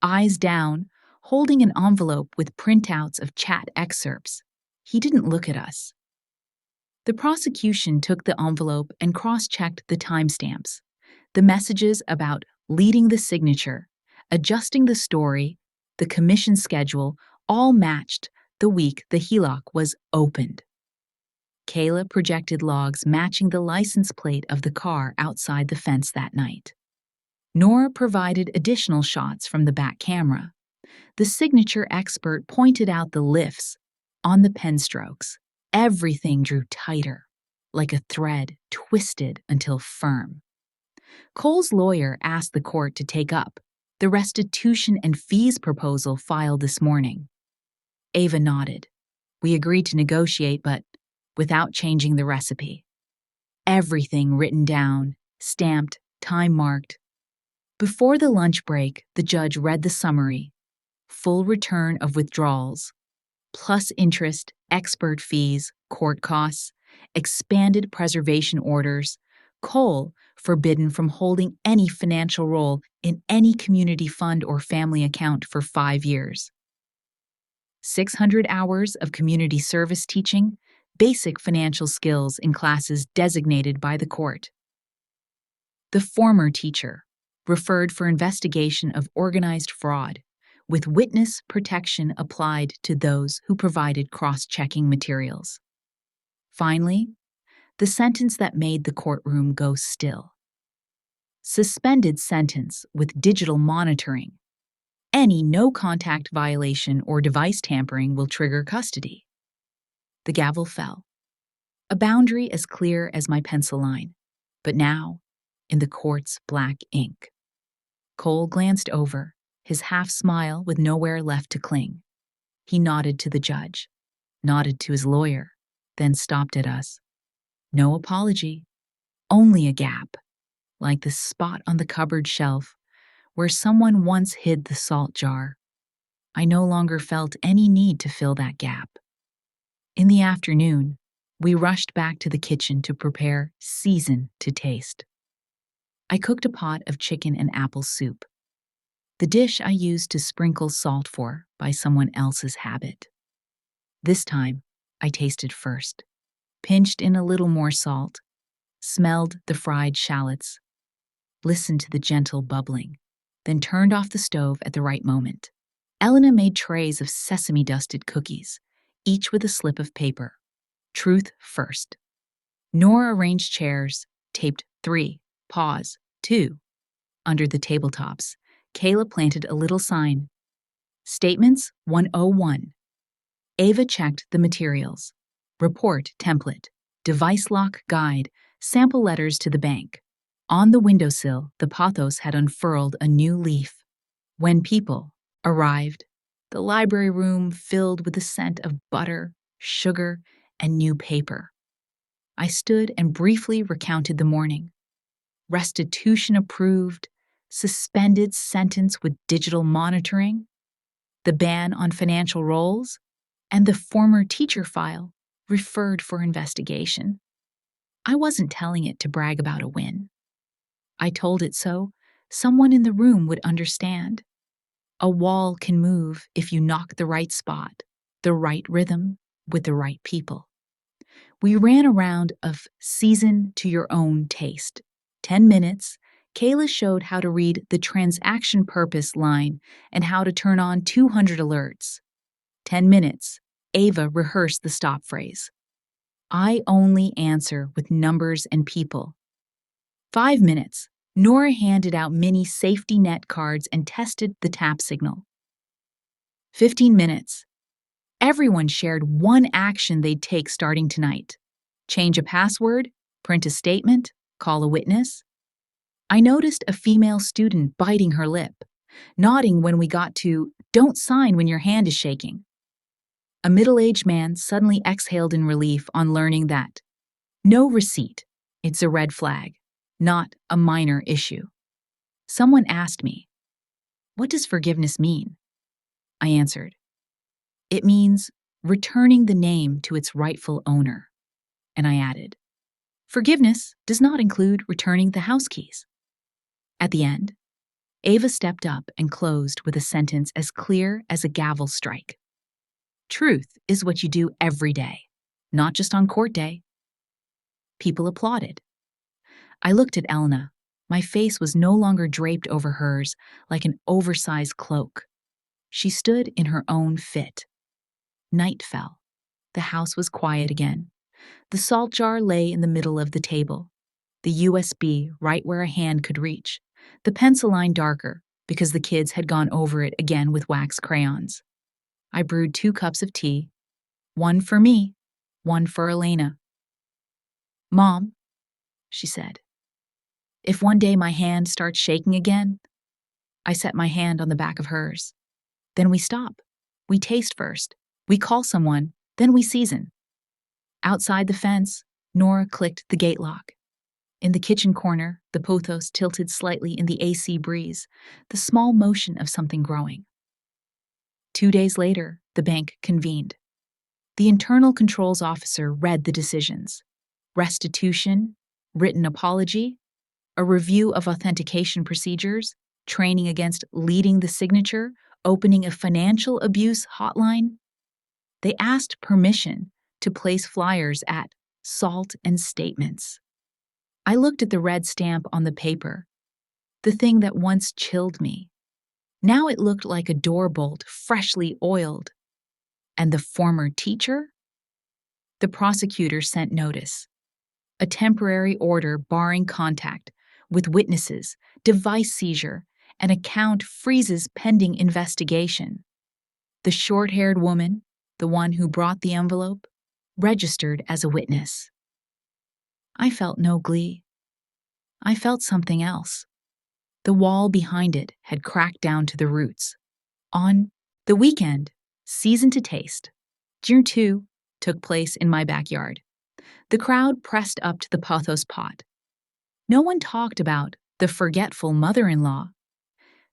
eyes down, holding an envelope with printouts of chat excerpts. He didn't look at us. The prosecution took the envelope and cross-checked the timestamps, the messages about leading the signature, adjusting the story, the commission schedule, all matched the week the HELOC was opened. Kayla projected logs matching the license plate of the car outside the fence that night. Nora provided additional shots from the back camera. The signature expert pointed out the lifts on the pen strokes. Everything drew tighter, like a thread twisted until firm. Cole's lawyer asked the court to take up the restitution and fees proposal filed this morning. Ava nodded. We agreed to negotiate, but without changing the recipe. Everything written down, stamped, time-marked. Before the lunch break, the judge read the summary. Full return of withdrawals, plus interest, expert fees, court costs, expanded preservation orders, Cole forbidden from holding any financial role in any community fund or family account for 5 years. 600 hours of community service teaching, basic financial skills in classes designated by the court. The former teacher, referred for investigation of organized fraud, with witness protection applied to those who provided cross-checking materials. Finally, the sentence that made the courtroom go still. Suspended sentence with digital monitoring. Any no-contact violation or device tampering will trigger custody. The gavel fell. A boundary as clear as my pencil line, but now in the court's black ink. Cole glanced over, his half-smile with nowhere left to cling. He nodded to the judge, nodded to his lawyer, then stopped at us. No apology, only a gap, like the spot on the cupboard shelf where someone once hid the salt jar. I no longer felt any need to fill that gap. In the afternoon, we rushed back to the kitchen to prepare season to taste. I cooked a pot of chicken and apple soup, the dish I used to sprinkle salt for by someone else's habit. This time, I tasted first, pinched in a little more salt, smelled the fried shallots, listened to the gentle bubbling, then turned off the stove at the right moment. Elena made trays of sesame-dusted cookies, each with a slip of paper. Truth first. Nora arranged chairs, taped 3, pause, 2. Under the tabletops, Kayla planted a little sign. Statements 101. Ava checked the materials. Report template, device lock guide, sample letters to the bank. On the windowsill, the pothos had unfurled a new leaf. When people arrived, the library room filled with the scent of butter, sugar, and new paper. I stood and briefly recounted the morning. Restitution approved, suspended sentence with digital monitoring, the ban on financial roles, and the former teacher file referred for investigation. I wasn't telling it to brag about a win. I told it so someone in the room would understand. A wall can move if you knock the right spot, the right rhythm, with the right people. We ran a round of season to your own taste. 10 minutes, Kayla showed how to read the transaction purpose line and how to turn on 200 alerts. 10 minutes, Ava rehearsed the stop phrase. I only answer with numbers and people. 5 minutes, Nora handed out mini safety net cards and tested the tap signal. 15 minutes. Everyone shared one action they'd take starting tonight. Change a password, print a statement, call a witness. I noticed a female student biting her lip, nodding when we got to "don't sign when your hand is shaking." A middle-aged man suddenly exhaled in relief on learning that no receipt, it's a red flag, not a minor issue. Someone asked me, "What does forgiveness mean?" I answered, "It means returning the name to its rightful owner." And I added, "Forgiveness does not include returning the house keys." At the end, Ava stepped up and closed with a sentence as clear as a gavel strike. Truth is what you do every day, not just on court day. People applauded. I looked at Elena. My face was no longer draped over hers like an oversized cloak. She stood in her own fit. Night fell. The house was quiet again. The salt jar lay in the middle of the table, the USB right where a hand could reach, the pencil line darker because the kids had gone over it again with wax crayons. I brewed 2 cups of tea, one for me, one for Elena. "Mom," she said, "if one day my hand starts shaking again," I set my hand on the back of hers. "Then we stop. We taste first. We call someone, then we season." Outside the fence, Nora clicked the gate lock. In the kitchen corner, the pothos tilted slightly in the AC breeze, the small motion of something growing. 2 days later, the bank convened. The internal controls officer read the decisions: restitution, written apology, a review of authentication procedures, training against leading the signature, opening a financial abuse hotline. They asked permission to place flyers at Salt and Statements. I looked at the red stamp on the paper, the thing that once chilled me. Now it looked like a door bolt freshly oiled. And the former teacher? The prosecutor sent notice. a temporary order barring contact with witnesses, device seizure, and account freezes pending investigation. The short-haired woman, the one who brought the envelope, registered as a witness. I felt no glee. I felt something else. The wall behind it had cracked down to the roots. On the weekend, Season to Taste, Year 2, took place in my backyard. The crowd pressed up to the pothos pot. No one talked about the forgetful mother-in-law.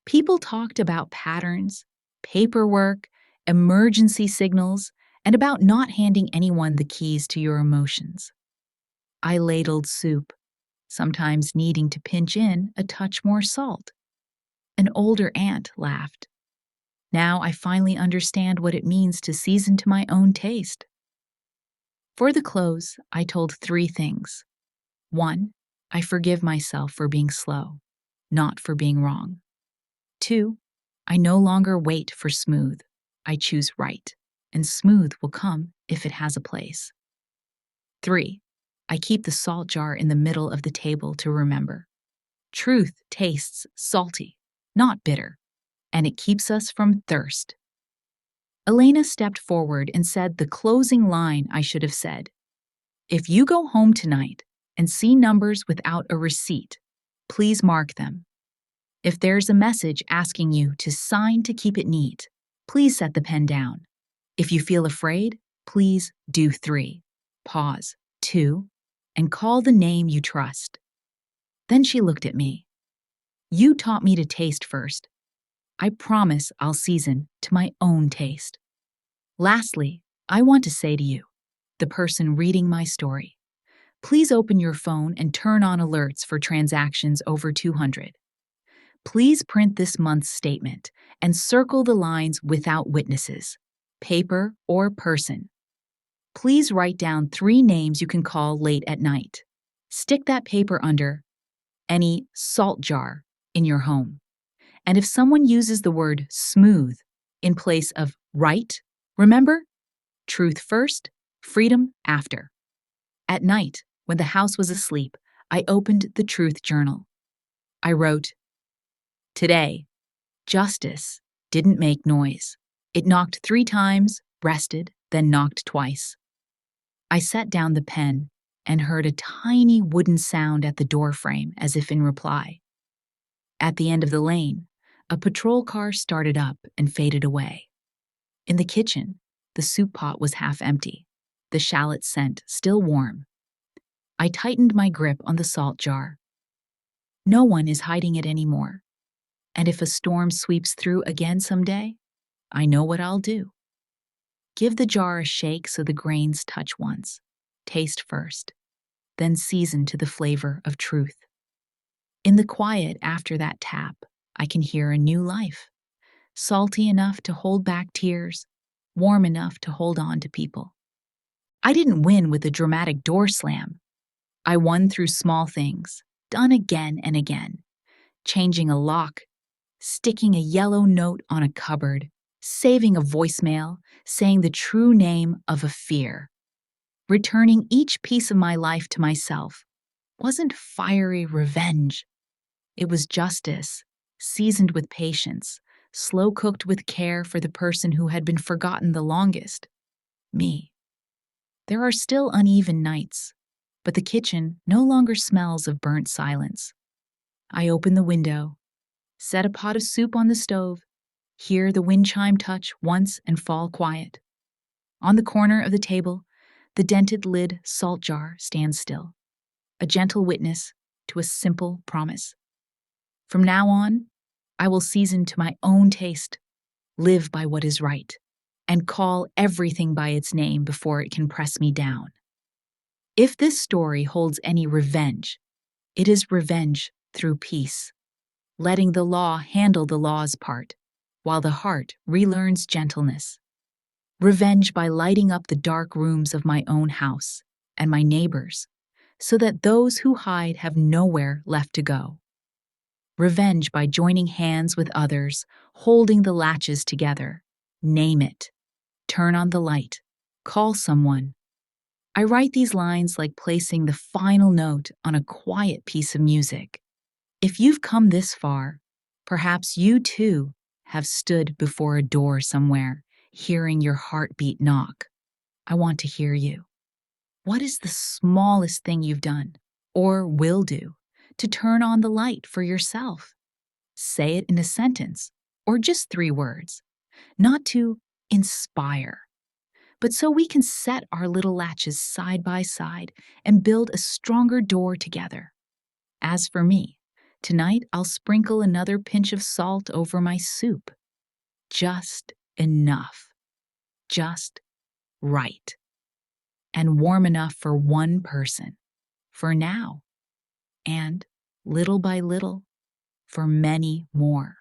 People talked about patterns, paperwork, emergency signals, and about not handing anyone the keys to your emotions. I ladled soup, sometimes needing to pinch in a touch more salt. An older aunt laughed. Now I finally understand what it means to season to my own taste. For the close, I told 3 things. 1, I forgive myself for being slow, not for being wrong. 2, I no longer wait for smooth. I choose right, and smooth will come if it has a place. 3, I keep the salt jar in the middle of the table to remember. Truth tastes salty, not bitter, and it keeps us from thirst. Elena stepped forward and said the closing line I should have said. If you go home tonight and see numbers without a receipt, please mark them. If there's a message asking you to sign to keep it neat, please set the pen down. If you feel afraid, please do 3. Pause. 2. And call the name you trust. Then she looked at me. You taught me to taste first. I promise I'll season to my own taste. Lastly, I want to say to you, the person reading my story, please open your phone and turn on alerts for transactions over 200. Please print this month's statement and circle the lines without witnesses, paper or person. Please write down 3 names you can call late at night. Stick that paper under any salt jar in your home. And if someone uses the word smooth in place of right, remember, truth first, freedom after. At night, when the house was asleep, I opened the truth journal. I wrote, today, justice didn't make noise. It knocked 3 times, rested, then knocked twice. I set down the pen and heard a tiny wooden sound at the doorframe as if in reply. At the end of the lane, a patrol car started up and faded away. In the kitchen, the soup pot was half empty, the shallot scent still warm. I tightened my grip on the salt jar. No one is hiding it anymore. And if a storm sweeps through again someday, I know what I'll do. Give the jar a shake so the grains touch once. Taste first, then season to the flavor of truth. In the quiet after that tap, I can hear a new life, salty enough to hold back tears, warm enough to hold on to people. I didn't win with a dramatic door slam. I won through small things, done again and again, changing a lock, sticking a yellow note on a cupboard, saving a voicemail, saying the true name of a fear. Returning each piece of my life to myself wasn't fiery revenge. It was justice, seasoned with patience, slow-cooked with care for the person who had been forgotten the longest, me. There are still uneven nights, but the kitchen no longer smells of burnt silence. I open the window, set a pot of soup on the stove, hear the wind chime touch once and fall quiet. On the corner of the table, the dented lid salt jar stands still, a gentle witness to a simple promise. From now on, I will season to my own taste, live by what is right, and call everything by its name before it can press me down. If this story holds any revenge, it is revenge through peace, letting the law handle the law's part, while the heart relearns gentleness. Revenge by lighting up the dark rooms of my own house and my neighbors, so that those who hide have nowhere left to go. Revenge by joining hands with others, holding the latches together. Name it. Turn on the light. Call someone. I write these lines like placing the final note on a quiet piece of music. If you've come this far, perhaps you too have stood before a door somewhere, hearing your heartbeat knock. I want to hear you. What is the smallest thing you've done, or will do, to turn on the light for yourself? Say it in a sentence, or just 3 words. Not to inspire, but so we can set our little latches side by side and build a stronger door together. As for me, tonight I'll sprinkle another pinch of salt over my soup. Just enough. Just right. And warm enough for one person. For now. And, little by little, for many more.